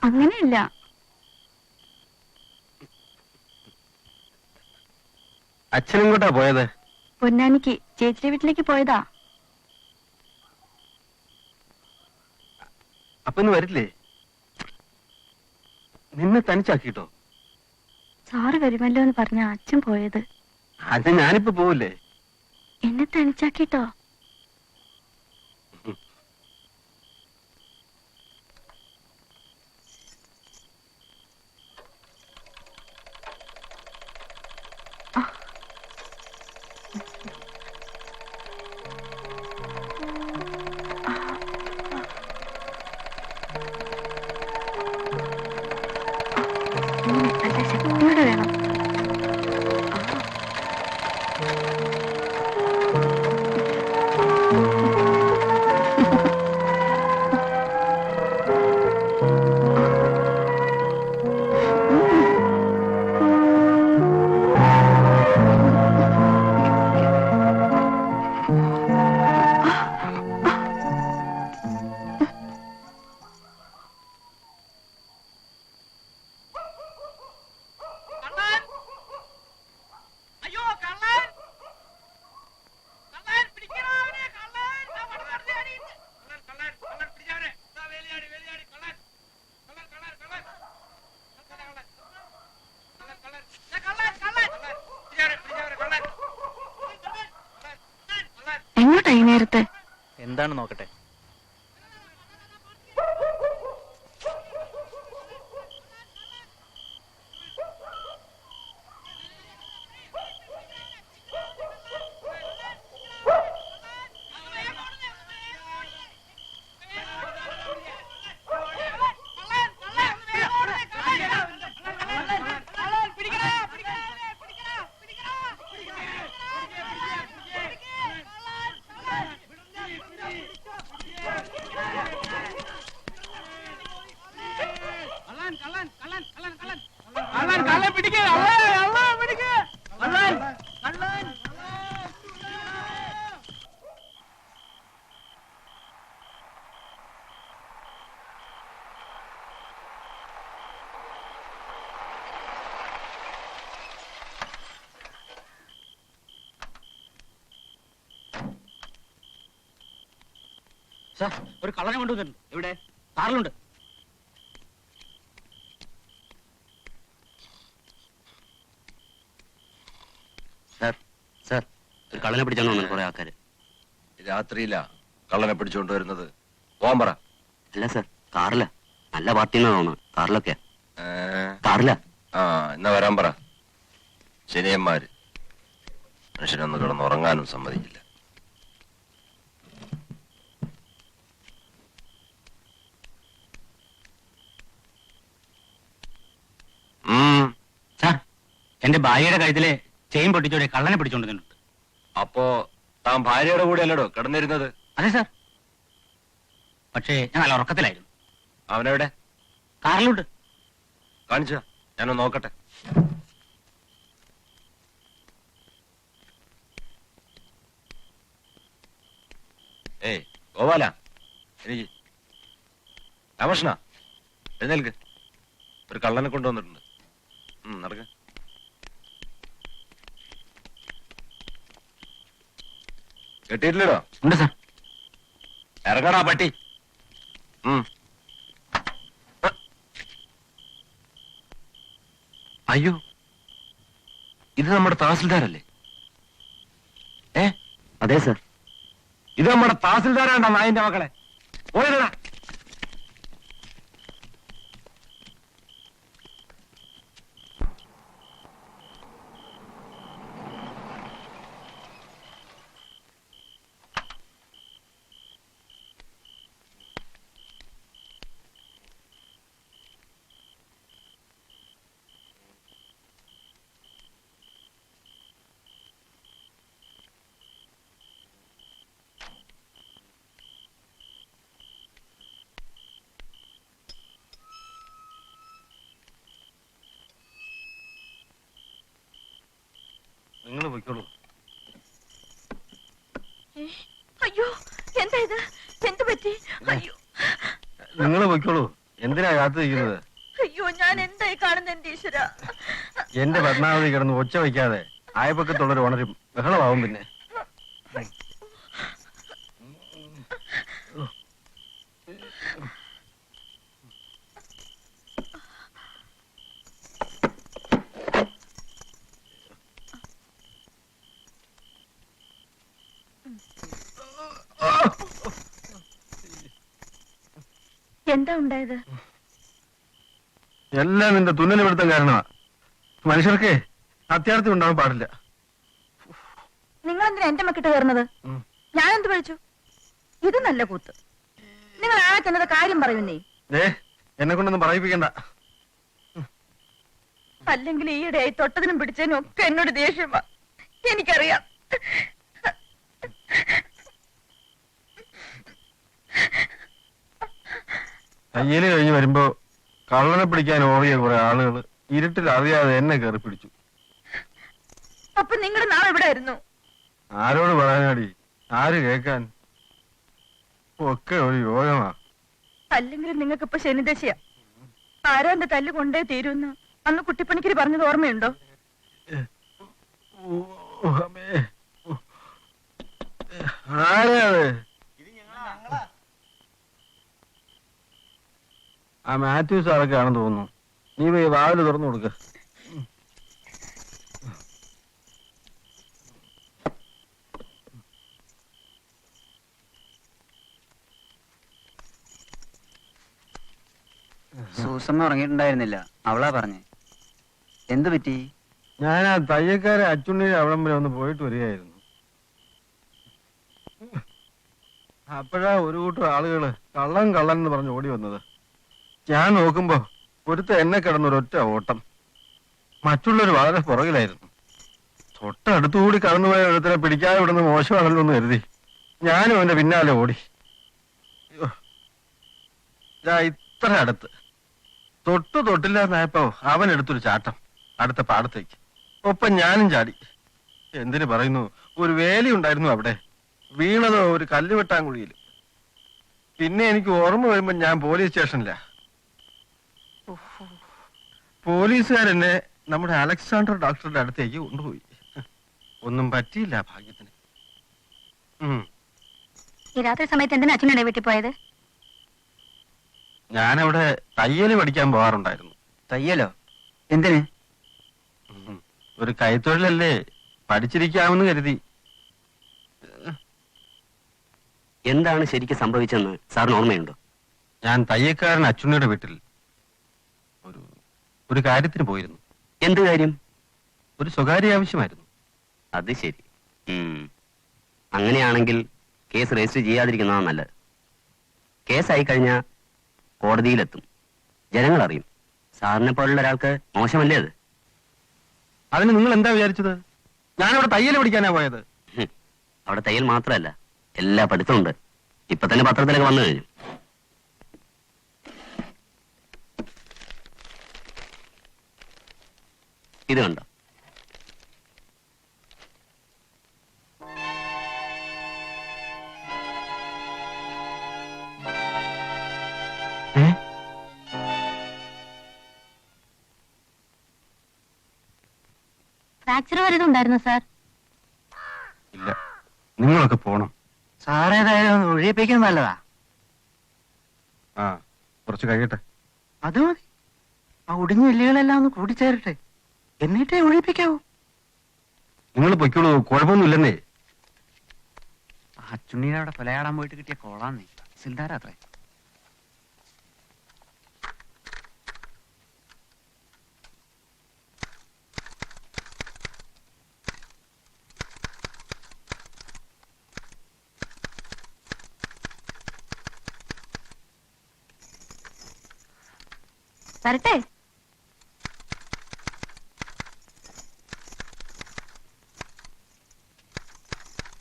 അങ്ങനെയല്ല. അച്ഛനെങ്ങോട്ടാ പോയത്? പൊന്നാനിക്ക് ചേച്ചിയുടെ വീട്ടിലേക്ക് പോയതാ. അപ്പൊ ഇന്ന് വരില്ലേ? നിന്നെ തനിച്ചാക്കിട്ടോ? സാറ് വരുമല്ലോ എന്ന് പറഞ്ഞ അച്ഛൻ പോയത്. അത് ഞാനിപ്പോ പോവില്ലേ? എന്നെ തനിച്ചാക്കിട്ടോ? നല്ല ശക്തിയോടെ വേണം. എങ്ങോട്ടാ ഈ നേരത്തെ? എന്താണ് നോക്കട്ടെ. സാർ, ഒരു കള്ളനെ കൊണ്ടുവന്നിട്ടുണ്ട്. എവിടെ? കാറിലുണ്ട്. സാർ, ഒരു കള്ളനെ പിടിച്ചാണോ കുറെ ആൾക്കാര്? രാത്രിയിലാ കള്ളനെ പിടിച്ചുകൊണ്ട് വരുന്നത്. പോകാൻ പറ. അല്ല സാർ, കാറില. നല്ല പാർട്ടിന്നാണോ? കാറിലൊക്കെ. കാറില. ആ, എന്നാ വരാൻ പറ. ശനിയന്മാര് മനുഷ്യനൊന്ന് കിടന്നുറങ്ങാനും സമ്മതിക്കില്ല. സാർ, എന്റെ ഭാര്യയുടെ കഴുത്തിലെ ചെയിൻ പൊട്ടിച്ചോടെ കള്ളനെ പിടിച്ചോണ്ടിരുന്നുണ്ട്. അപ്പോ താൻ ഭാര്യയുടെ കൂടെ അല്ലടോ കിടന്നിരുന്നത്? അതെ സാർ, പക്ഷേ ഞാൻ നല്ല ഉറക്കത്തിലായിരുന്നു. അവനെവിടെ? കാറിലുണ്ട്. കാണിച്ച ഞാനൊന്ന് നോക്കട്ടെ. ഏയ് ഗോപാല, എനിക്ക് രാമകൃഷ്ണ, എഴുന്നേൽക്ക്. ഒരു കള്ളനെ കൊണ്ടുവന്നിട്ടുണ്ട്. നടക്ക. കെട്ടിയിട്ടില്ലടോ? ഉണ്ട് സാർ. ഇറങ്ങടാ പട്ടി. അയ്യോ, ഇത് നമ്മുടെ തഹസിൽദാരല്ലേ? അതെ സർ. ഇത് നമ്മുടെ തഹസിൽദാരാണ്ടാ നായിന്റെ മക്കളെ. പോയിടാ. നിങ്ങൾ പൊയ്ക്കോളൂ. അയ്യോ, എന്താ ഇത്? എന്ത് പറ്റി? അയ്യോ നിങ്ങൾ പൊയ്ക്കോളൂ. എന്തിനാ കാത്തു നിൽക്കുന്നത്? അയ്യോ, ഞാൻ എന്തായി കാണുന്നത് എന്റെ ഈശ്വര? എന്റെ പത്മാവതി കിടന്ന് ഒച്ച വയ്ക്കാതെ അയൽപക്കത്തുള്ളവർ ഉണരും, ബഹളമാവും. പിന്നെ എന്താ ഉണ്ടായത്? എല്ലാം നിന്റെ തുന്നൽ പിടുത്തം കാരണമാ. മനുഷ്യർക്ക് അത്യാർത്ഥി ഉണ്ടാവാൻ പാടില്ല. നിങ്ങൾ എന്തിനാ എന്റെ മക്കിട്ട് കയറുന്നത്? ഞാൻ എന്ത് പഴിച്ചു? ഇത് നല്ല കൂത്ത്. നിങ്ങൾ ആക്കെന്നത് കാര്യം പറയുന്നേ. എന്നെ കൊണ്ടൊന്നും പറയിപ്പിക്കണ്ട. അല്ലെങ്കിൽ ഈയിടെയായി തൊട്ടതിനും പിടിച്ചതിനും ഒക്കെ എന്നോട് ദേഷ്യമാ. എനിക്കറിയാം. തയ്യല് കഴിഞ്ഞ് വരുമ്പോ കള്ളനെ പിടിക്കാൻ ഓടിയ കുറെ ആളുകൾ ഇരുട്ടിൽ അറിയാതെ എന്നെ കയറി പിടിച്ചു. അപ്പൊ നിങ്ങളുടെ നാളെ ഇവിടെ ആയിരുന്നു? ആരോട് പറയാനാടി? ആര് കേക്കാൻ? ഒക്കെ ഒരു യോഗമാ. അല്ലെങ്കിലും നിങ്ങൾക്ക് ഇപ്പൊ ശനിദശയാ. ആരാ എന്റെ തല്ല് കൊണ്ടേ തീരുമെന്ന് അന്ന് കുട്ടിപ്പണിക്കര് പറഞ്ഞത് ഓർമ്മയുണ്ടോ? ആരാത്? ആ മാത്യു സാറൊക്കെ ആണെന്ന് തോന്നുന്നു. നീ പോയി വാതില് തുറന്നു കൊടുക്ക. സൂസമ്മ ഉറങ്ങിയിട്ടുണ്ടായിരുന്നില്ല, അവളാ പറഞ്ഞേ. എന്ത് പറ്റി? ഞാൻ ആ തയ്യക്കാരെ അച്ചുണ്ണിയുടെ അവിടം വരെ ഒന്ന് പോയിട്ട് വരികയായിരുന്നു. അപ്പോഴാ ഒരു കൂട്ടം ആളുകള് കള്ളൻ കള്ളൻ എന്ന് പറഞ്ഞ് ഓടി വന്നത്. ഞാൻ നോക്കുമ്പോ ഒരുത്ത എന്നെ കിടന്നൊരൊറ്റ ഓട്ടം. മറ്റുള്ളവർ വളരെ പുറകിലായിരുന്നു. തൊട്ടടുത്തുകൂടി കടന്നുപോയ ഒരുത്തനെ പിടിക്കാതെ വിടുന്ന മോശമാണല്ലോ എന്ന് കരുതി ഞാനും അവന്റെ പിന്നാലെ ഓടി. ഇത്ര അടുത്ത് തൊട്ടില്ലാന്നായപ്പോ അവൻ എടുത്തൊരു ചാട്ടം അടുത്ത പാടത്തേക്ക്. ഒപ്പം ഞാനും ചാടി. എന്തിനു പറയുന്നു, ഒരു വേലി ഉണ്ടായിരുന്നു അവിടെ. വീണതോ ഒരു കല്ലുവെട്ടാങ്കുഴിയിൽ. പിന്നെ എനിക്ക് ഓർമ്മ വരുമ്പോ ഞാൻ പോലീസ് സ്റ്റേഷനില. പോലീസുകാരെന്നെ നമ്മുടെ അലക്സാണ്ടർ ഡോക്ടറുടെ അടുത്തേക്ക് കൊണ്ടുപോയി. ഒന്നും പറ്റിയില്ല ഭാഗ്യത്തിന്. ഈ രാത്രി സമയത്ത് എന്തിനാ അച്ഛനുടെ വീട്ടിൽ പോയത്? ഞാനവിടെ തയ്യല് പഠിക്കാൻ പോകാറുണ്ടായിരുന്നു. തയ്യലോ? എന്തിന്? ഒരു കൈത്തൊഴിലല്ലേ, പഠിച്ചിരിക്കാമെന്ന് കരുതി. എന്താണ് ശരിക്കും സംഭവിച്ചെന്ന് സാറിന് ഓർമ്മയുണ്ടോ? ഞാൻ തയ്യക്കാരൻ അച്ചുണ്ണിയുടെ വീട്ടിൽ ഒരു കാര്യത്തിന് പോയിരുന്നു. എന്ത് കാര്യം? ഒരു സ്വകാര്യ ആവശ്യമായിരുന്നു. അത് ശരി. അങ്ങനെയാണെങ്കിൽ കേസ് രജിസ്റ്റർ ചെയ്യാതിരിക്കുന്നതാണ് നല്ലത്. കേസായി കഴിഞ്ഞാൽ കോടതിയിലെത്തും, ജനങ്ങൾ അറിയും. സാറിനെ പോലുള്ള ഒരാൾക്ക് മോശമല്ലേ അത്? അതിന് നിങ്ങൾ എന്താ വിചാരിച്ചത്? ഞാനവിടെ തയ്യൽ പഠിക്കാനാ പോയത്. അവിടെ തയ്യൽ മാത്രമല്ല, എല്ലാ പഠിത്തമുണ്ട്. ഇപ്പൊ തന്നെ പത്രത്തിലൊക്കെ വന്നു കഴിഞ്ഞു. ഇത് കണ്ടോ? ഫ്രാക്ചർ വല്ലതും ഉണ്ടായിരുന്നു സാർ? ഇല്ല, നിങ്ങളൊക്കെ പോണം. സാറേതായാലും ഒന്ന് ഒഴിയിപ്പിക്കാൻ നല്ലതാ. ആ, കുറച്ച് കഴിയട്ടെ. അത് മതി. ആ ഒടിഞ്ഞ എല്ലുകളെല്ലാം ഒന്ന് കൂട്ടിച്ചേരട്ടെ, എന്നിട്ടേ ഒഴിപ്പിക്കാവൂ. നിങ്ങൾ പൊയ്ക്കോളൂ, കുഴപ്പമൊന്നുമില്ലെന്നേ. അച്ചുണ്ണീനെ അവിടെ കൊലയാടാൻ പോയിട്ട് കിട്ടിയ കോളാന്നേ, സിൽദാരാത്രേ. വരട്ടെ.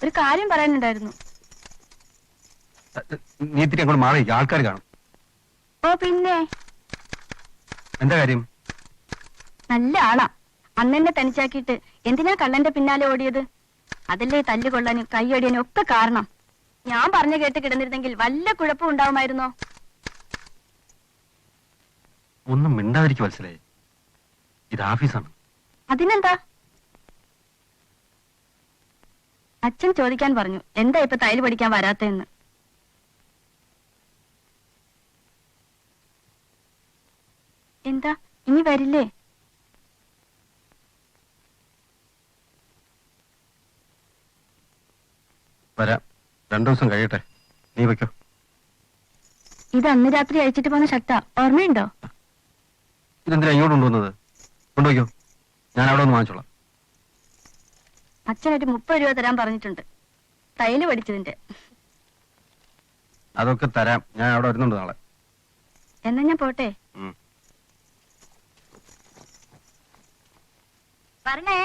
ഒരു കാര്യം പറയാനുണ്ടായിരുന്നു. നീ ഇത്തിരി അങ്ങോട്ട് മാറി, ആൾക്കാർ കാണും. ഓ പിന്നെ, എന്താ കാര്യം? നല്ല ആളാ. അന്നെന്നെ തനിച്ചാക്കിയിട്ട് എന്തിനാ കള്ളന്റെ പിന്നാലെ ഓടിയത്? അതല്ലേ തല്ല് കൊള്ളാനും കൈയടിയാനും ഒക്കെ കാരണം. ഞാൻ പറഞ്ഞു കേട്ട് കിടന്നിരുന്നെങ്കിൽ വല്ല കുഴപ്പം ഉണ്ടാവുമായിരുന്നോ? ഒന്നും മിണ്ടാതിരിക്കും മനസ്സിലായി. ഇത് ഓഫീസാണ്. അതിനെന്താ? അച്ഛൻ ചോദിക്കാൻ പറഞ്ഞു എന്താ ഇപ്പൊ തയ്യൽ പഠിക്കാൻ വരാത്തെന്ന്. എന്താ ഇനി വരില്ലേ? വരാം, 2 ദിവസം കഴിയട്ടെ. നീ വെക്കോ. ഇത് അന്ന് രാത്രി അയച്ചിട്ട് പോന്ന ഷർട്ടാ, ഓർമ്മയുണ്ടോ? ഇതെന്തിനാ ഇങ്ങോട്ട് കൊണ്ടുവന്നത്? കൊണ്ടുപോയിക്കോ, ഞാൻ അവിടെ ഒന്ന് വാങ്ങിച്ചോളാം. അച്ഛനായിട്ട് 30 രൂപ തരാൻ പറഞ്ഞിട്ടുണ്ട്, തയ്യല് പഠിച്ചതിന്റെ. അതൊക്കെ തരാം, ഞാൻ അവിടെ വരുന്നുണ്ട് നാളെ. എന്നാ ഞാൻ പോട്ടെ. പറഞ്ഞേ.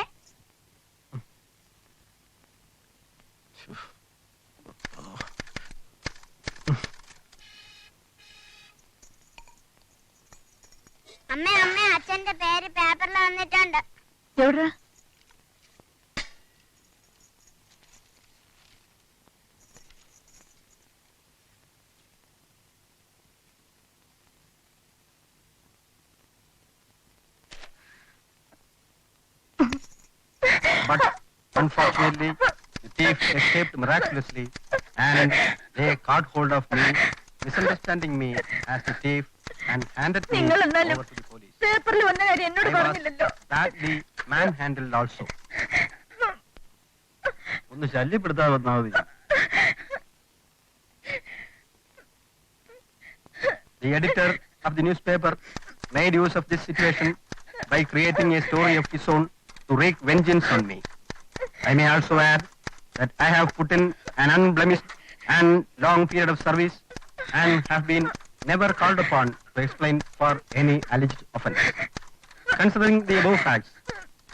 അമ്മേ അമ്മേ, അച്ഛന്റെ പേര് പേപ്പറിൽ വന്നിട്ടുണ്ട്. എവിടാ? But unfortunately, the thief escaped miraculously, and they caught hold of me, misunderstanding me as the thief, and handed me over to the police. പേപ്പറിൽ വന്ന കാര്യം എന്നോട് I was പറഞ്ഞില്ലല്ലോ. badly manhandled also. ഒന്ന് ശല്യപ്പെടുത്താതെ വന്നാൽ മതി. The editor of the newspaper made use of this situation by creating a story of his own to wreak vengeance on me. I may also add that I have put in an unblemished and long period of service and have been never called upon to explain for any alleged offence. Considering the above facts,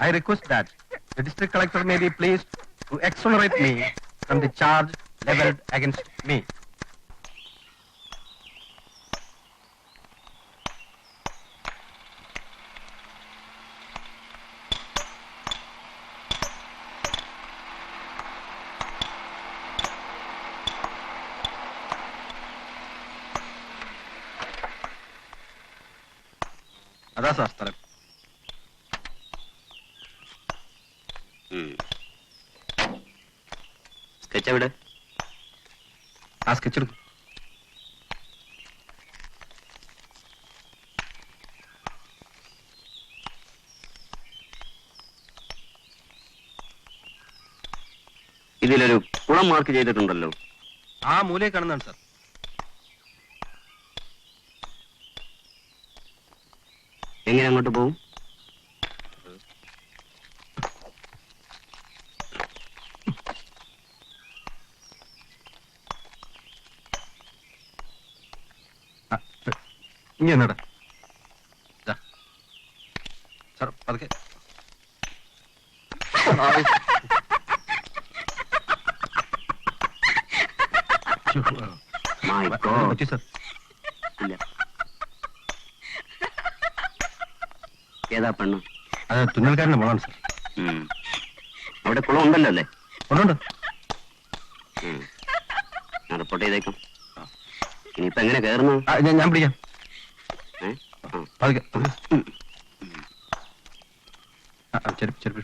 I request that the district collector may be pleased to exonerate me from the charge leveled against me. അതാ sir സ്ഥലം. Sketch എവിടെ? ആ sketch എടുക്കും. ഇതിലൊരു കുളം mark ചെയ്തിട്ടുണ്ടല്ലോ. ആ മൂലയെ കാണുന്നതാണ് സാർ. എങ്ങനെ അങ്ങോട്ട് പോകും? ഇനി എന്നടാ സാർ പതുക്കെ. My God. പറ്റി സാർ. ഇല്ല. ഏതാ പെണ്ണ്? അത് തുന്നൽക്കാരന്റെ മോളാണ് സാർ. അവിടെ കുളം ഉണ്ടല്ലോ അല്ലേ? ഉണ്ടുണ്ട്. ഞാൻ റിപ്പോർട്ട് ചെയ്തേക്കാം. ഇനിയിപ്പോ എങ്ങനെ കയറുന്നു? ഞാൻ പിടിക്കാം. പതുക്കെ. ചെരുപ്പ് ചെരുപ്പ്.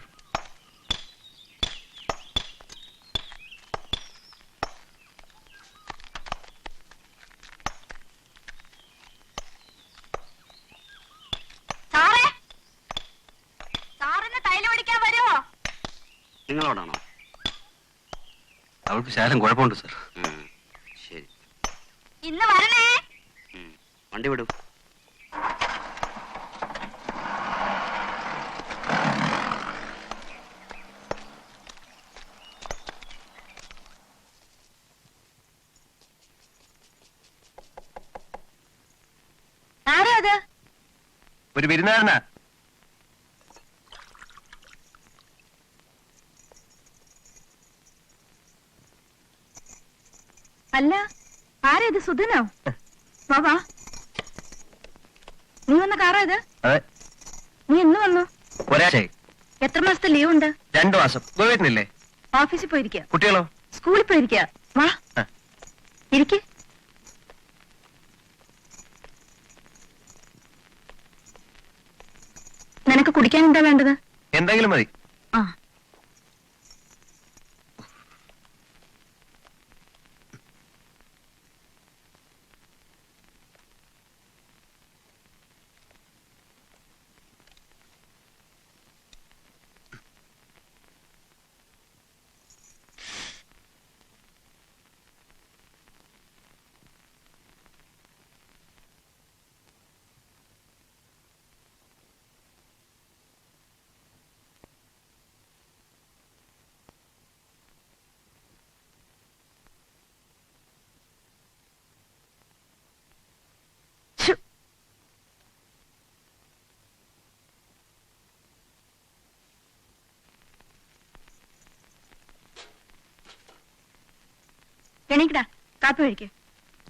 നിങ്ങളോടാണോ? അവൾക്ക് ശാലം കുഴപ്പമുണ്ട് സാർ. ശരി. ഇന്ന് വരണേ. വണ്ടി വിടും. ആരാ അത്? ഒരു വിരുന്നുകാരനാ. അല്ല, ആരാ ഇത്? സുധനോ? വാ. നീ വന്ന കാറാ ഇത്? അതെ, നീ എന്ന് വന്നു? ഒരാഴ്ചയായി. എത്ര മാസത്തെ ലീവ് ഉണ്ട്? 2 മാസം. ഗോവേട്ടനില്ലേ? ഓഫീസിൽ പോയിരിക്കുക. കുട്ടികളോ? സ്കൂളിൽ പോയിരിക്കുക. വാ, ആ. ഇരിക്ക്. നിനക്ക് കുടിക്കാൻ എന്താ വേണ്ടത്? എന്തെങ്കിലും മതി. ആ. ശ്ശോ. എണീക്കടാ, കാപ്പി കഴിക്ക്.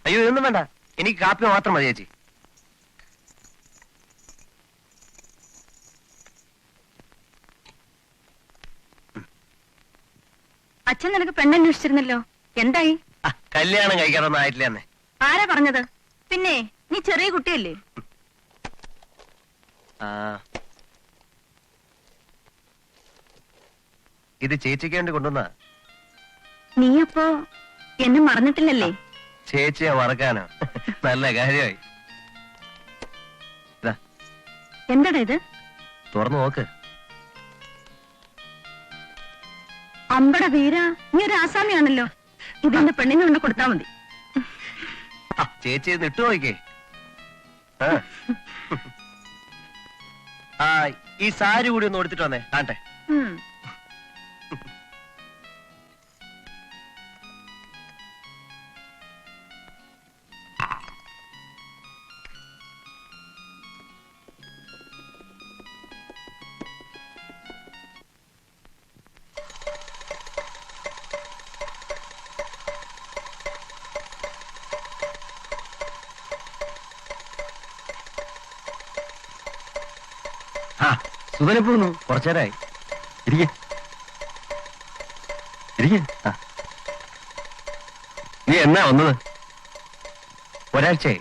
അയ്യോ, ഇതൊന്നും വേണ്ട. എനിക്ക് കാപ്പി മാത്രം മതി ചേച്ചി. അച്ഛൻ നിനക്ക് പെണ്ണന്വേഷിച്ചിരുന്നല്ലോ, എന്തായി? കല്യാണം കഴിക്കാറൊന്നും ആയിട്ടില്ല അന്നേ. ആരാ പറഞ്ഞത്? പിന്നെ നീ ചെറിയ കുട്ടിയല്ലേ? ഇത് ചേച്ചിക്ക് വേണ്ടി കൊണ്ടുവന്ന. നീ അപ്പോ എന്നെ മറന്നിട്ടില്ലല്ലേ? ചേച്ചിയെ മറക്കാനോ? നല്ല കാര്യമായി. എന്താടാ ഇത്? തുറന്നു നോക്ക്. അമ്പട വീര, നീ ഒരു ആസാമിയാണല്ലോ. ഇതിന്റെ പെണ്ണിനെ കൊണ്ട് കൊടുത്താ മതി. ചേച്ചി ഇത് ഇട്ടു നോക്കേ. ആ, ഈ സാരി കൂടി ഒന്ന് കൊടുത്തിട്ട് വന്നേ, കാണട്ടെ. ഉം. സുധനെ പോകുന്നു. കുറച്ചേരായി. ഇരിക്കെ. നീ എന്നാ വന്നത്? ഒരാഴ്ചയായി.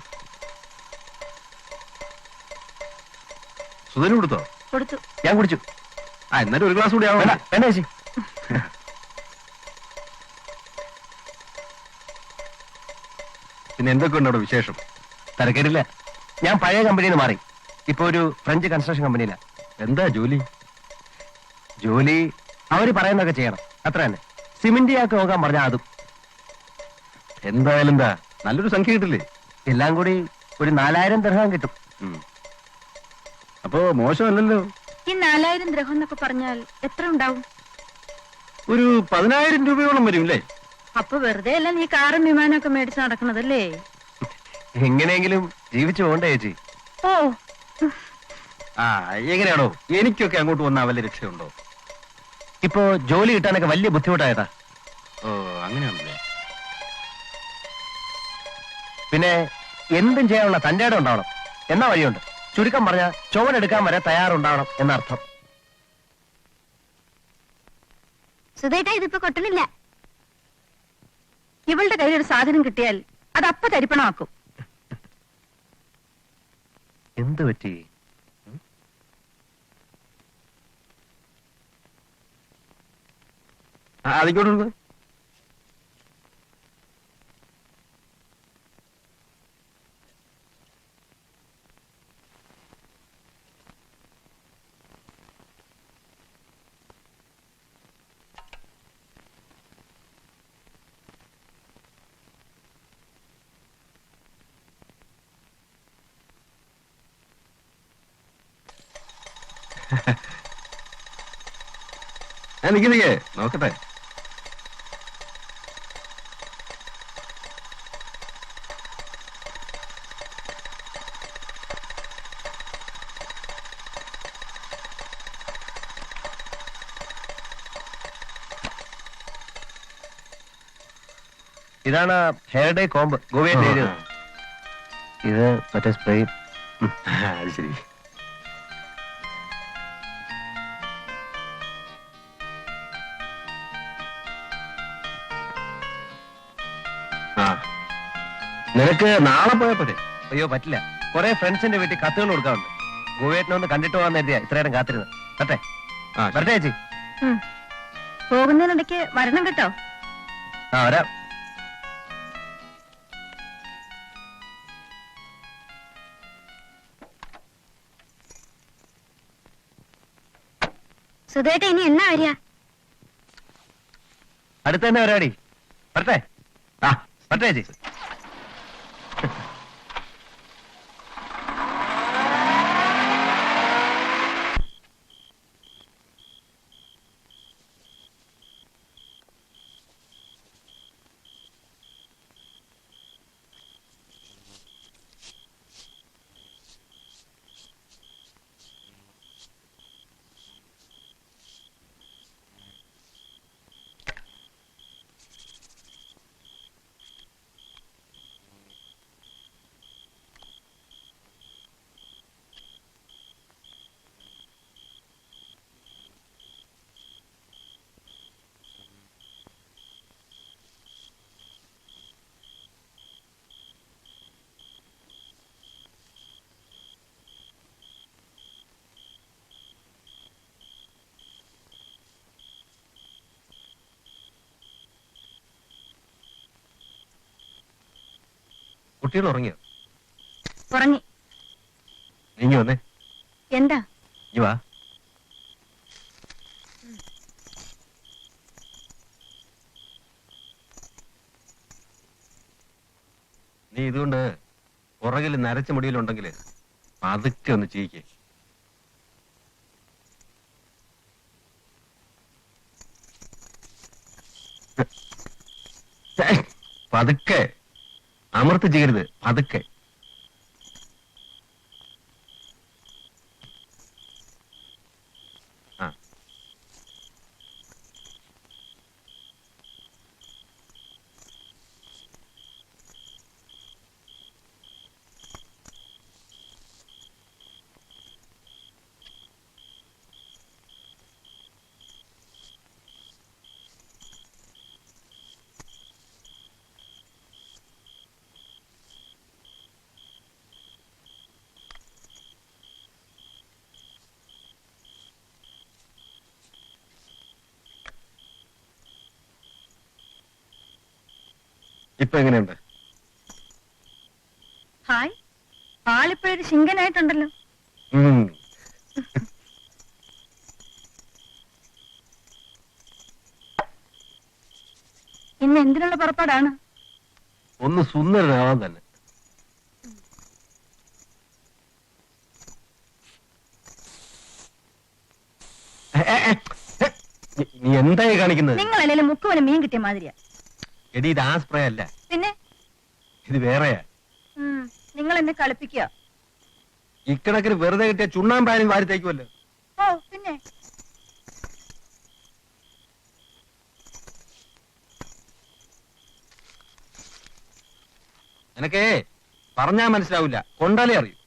സുധന് കൊടുത്തോ? കൊടുത്തു. ഞാൻ കുടിച്ചു. എന്നാലും ഒരു ഗ്ലാസ് കൂടി ആവാം. വേണ്ട ചേച്ചി. പിന്നെ എന്തൊക്കെയുണ്ട് അവിടെ വിശേഷം? തിരക്കേടില്ല. ഞാൻ പഴയ കമ്പനിയിൽ നിന്ന് മാറി. ഇപ്പൊ ഒരു ഫ്രഞ്ച് കൺസ്ട്രക്ഷൻ കമ്പനിയിലാ. എന്താ ജോലി? ജോലി അവര് പറയുന്നതൊക്കെ ചെയ്യണം, അത്ര തന്നെ. സിമന്റ് ആക്കി നോക്കാൻ പറഞ്ഞാൽ അതും. എന്തായാലും എന്താ, നല്ലൊരു സംഖ്യ കിട്ടില്ലേ? എല്ലാം കൂടി ഒരു 4000 ദിർഹം കിട്ടും. അപ്പോ മോശമല്ലല്ലോ. ഈ 4000 ദ്രഹം എന്നൊക്കെ പറഞ്ഞാൽ എത്ര ഉണ്ടാവും? ഒരു 10000 രൂപയോളം വരും അല്ലേ? അപ്പൊ വെറുതെ അല്ല നീ കാറും വിമാനമൊക്കെ മേടിച്ച് നടക്കണതല്ലേ? എങ്ങനെയെങ്കിലും ജീവിച്ചു പോകണ്ടേ ചേച്ചി? ഓ, എങ്ങനെയാണോ? എനിക്കൊക്കെ അങ്ങോട്ട് വന്നാൽ വല്ല രക്ഷയുണ്ടോ? ഇപ്പോ ജോലി കിട്ടാനൊക്കെ വലിയ ബുദ്ധിമുട്ടായതാ. ഓ, അങ്ങനെയാണല്ലേ. പിന്നെ എന്തും ചെയ്യാനുള്ള തന്റെ ഇടം ഉണ്ടാവണം. എന്നാ വഴിയുണ്ട്. ചുരുക്കം പറഞ്ഞ ചുവടെടുക്കാൻ വരെ തയ്യാറുണ്ടാവണം എന്നർത്ഥം. സുധേട്ടാ, ഇതിപ്പോ കൊട്ടലില്ല. ഇവളുടെ കയ്യിൽ ഒരു സാധനം കിട്ടിയാൽ അത് അപ്പ തരിപ്പണമാക്കും. എന്ത് പറ്റി? അതിക്കോട്ട് നിക്കേ നോക്കട്ടെ. ഇതാണ് ഹെയർ ഡേ കോംബ് ഗോവയിൽ എഴുതിയത്. ഇത് മറ്റേ സ്പ്രേ. അത് ശരി. നിനക്ക് നാളെ പോയാ പോരെ? അയ്യോ പറ്റില്ല, കുറെ ഫ്രണ്ട്സിന്റെ വീട്ടിൽ കത്തുകൾ കൊടുക്കാറുണ്ട്. ഗോവേട്ടനെ ഒന്ന് കണ്ടിട്ട് പോകാൻ എഴുതിയാ ഇത്ര നേരം കാത്തിരുന്നു. വരട്ടെ വരട്ടെ ചേച്ചി. പോകുന്നതിനിടയ്ക്ക് വരണം കേട്ടോ. ആ വരാം. സുധേട്ട ഇനി എന്നാ വരിക? അടുത്ത് തന്നെ വരാടി. വരട്ടെ. ആ വരട്ടെ ചേച്ചി. കുട്ടികൾ ഉറങ്ങിയോ? ഉറങ്ങി. നീങ്ങി വന്നേ. എന്താ? നീ വാ. നീ ഇതുകൊണ്ട് പുറകിൽ നരച്ച മുടിയിലുണ്ടെങ്കിൽ പതുക്കെ ഒന്ന് ചെയ്യിക്കേ. പതുക്കെ അമർത്ത് ചെയ്യരുത്, പതുക്കെ. ആ ഇപ്പൊ എങ്ങനെയുണ്ട്? ഹായ്, ആളിപ്പോഴൊരു ശിങ്കനായിട്ടുണ്ടല്ലോ. ഇന്ന് എന്തിനുള്ള പുറപ്പാടാണ്? ഒന്ന് സുന്ദരനാവാൻ തന്നെ. നീ എന്തായി കാണിക്കുന്നത്? നിങ്ങൾ അല്ലെങ്കിലും മുക്കുവന് മീൻ കിട്ടിയ മാതിരിയാ. എടി ഇത് ആ സ്പ്രേ അല്ല, പിന്നെ ഇത് വേറെയാ. നിങ്ങൾ എന്നെ കളിപ്പിക്കുക. ഇക്കണക്കിന് വെറുതെ കിട്ടിയ ചുണ്ണാമ്പാനും വാരിത്തേക്കുമല്ലോ. ഓ പിന്നെ നിനക്കേ പറഞ്ഞാ മനസ്സിലാവില്ല, കൊണ്ടാലേ അറിയൂ.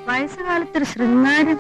വയസ്സുകാലത്തൊരു ശൃംഗാരം.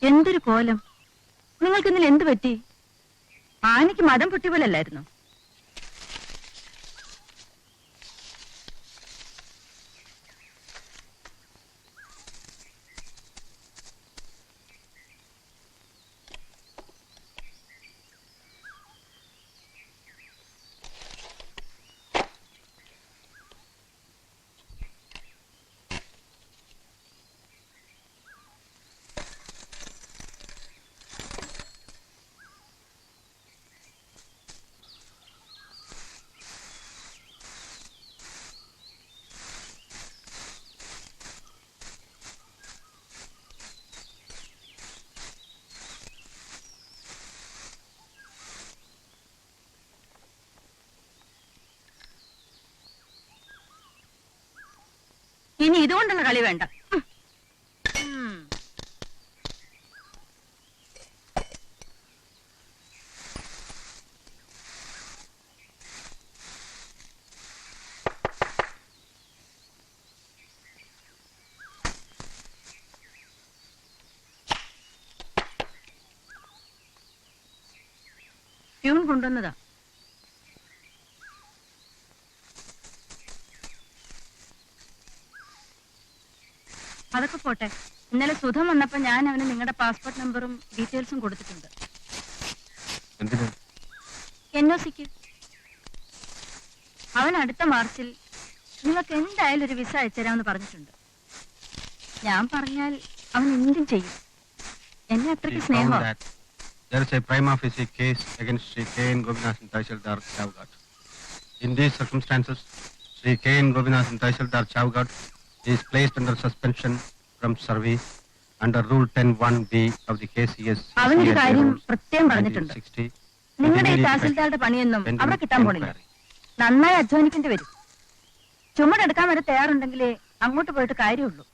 എന്തൊരു കോലം! നിങ്ങൾക്ക് ഇന്നലെ എന്ത് പറ്റി? ആനയ്ക്ക് മതം പൊട്ടി പോലല്ലായിരുന്നു? ഇനി ഇതുകൊണ്ടുള്ള കളി വേണ്ട. പ്യൂൺ കൊണ്ടുവന്നതാ. അതൊക്കെ പോട്ടെ, ഇന്നലെ സുധം വന്നപ്പോ ഞാൻ അവന് നിങ്ങളുടെ പാസ്പോർട്ട് നമ്പറും ഡീറ്റെയിൽസും കൊടുത്തിട്ടുണ്ട്. NOC-ക്ക്. അവൻ അടുത്ത മാർച്ചിൽ നിങ്ങൾക്ക് എന്തായാലും ഒരു വിസ അയച്ചുതരാമെന്ന് പറഞ്ഞിട്ടുണ്ട്. ഞാൻ പറഞ്ഞാൽ അവൻ എന്തും ചെയ്യും. എന്നെ അത്രയ്ക്ക് സ്നേഹമാണ്. There is a prima facie case against Sri K.N. Gopinathan Tahsildar Chavghat. In these circumstances, Sri K.N. Gopinathan Tahsildar Chavghat is placed under suspension from service under Rule 10(1)(b) of the KCS. അവനൊരു കാര്യം പ്രത്യേകം പറഞ്ഞിട്ടുണ്ട്. നിങ്ങളുടെ ഈ തഹസിൽദാരുടെ പണിയൊന്നും അവിടെ കിട്ടാൻ പോണില്ല. നന്നായി അധ്വാനിക്കേണ്ടി വരും. ചുമടെടുക്കാൻ വരെ തയ്യാറുണ്ടെങ്കിലേ അങ്ങോട്ട് പോയിട്ട് കാര്യമുള്ളൂ.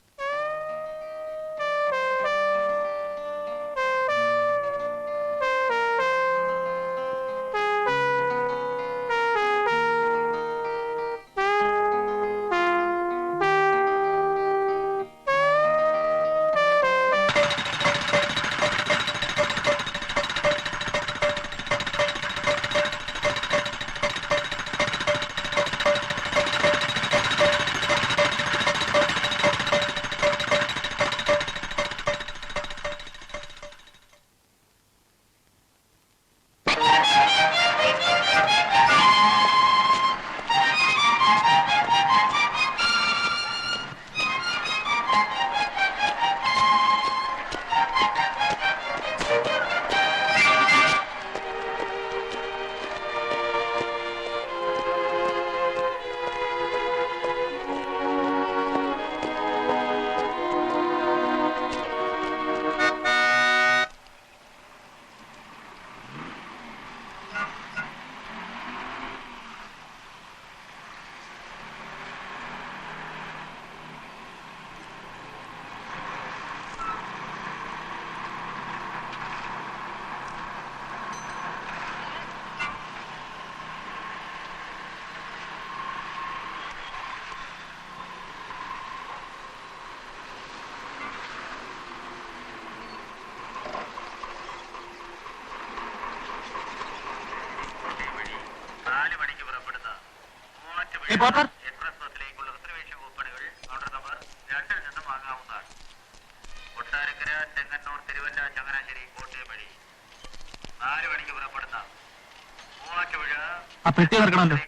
എക്സ്പ്രസ് ബസ്സിലേക്കുള്ള റിസർവേഷൻ കൂപ്പണുകൾ കൗണ്ടർ നമ്പർ 2-ൽ നിന്നും വാങ്ങാവുന്നതാണ്. കൊട്ടാരക്കര, ചെങ്ങന്നൂർ, തിരുവല്ല, ചങ്ങനാശ്ശേരി, കോട്ടയം വഴി 4 മണിക്ക് പുറപ്പെടുന്ന മൂവാറ്റുപുഴ. ആ പെട്ടി ഇറക്കണമല്ലോ.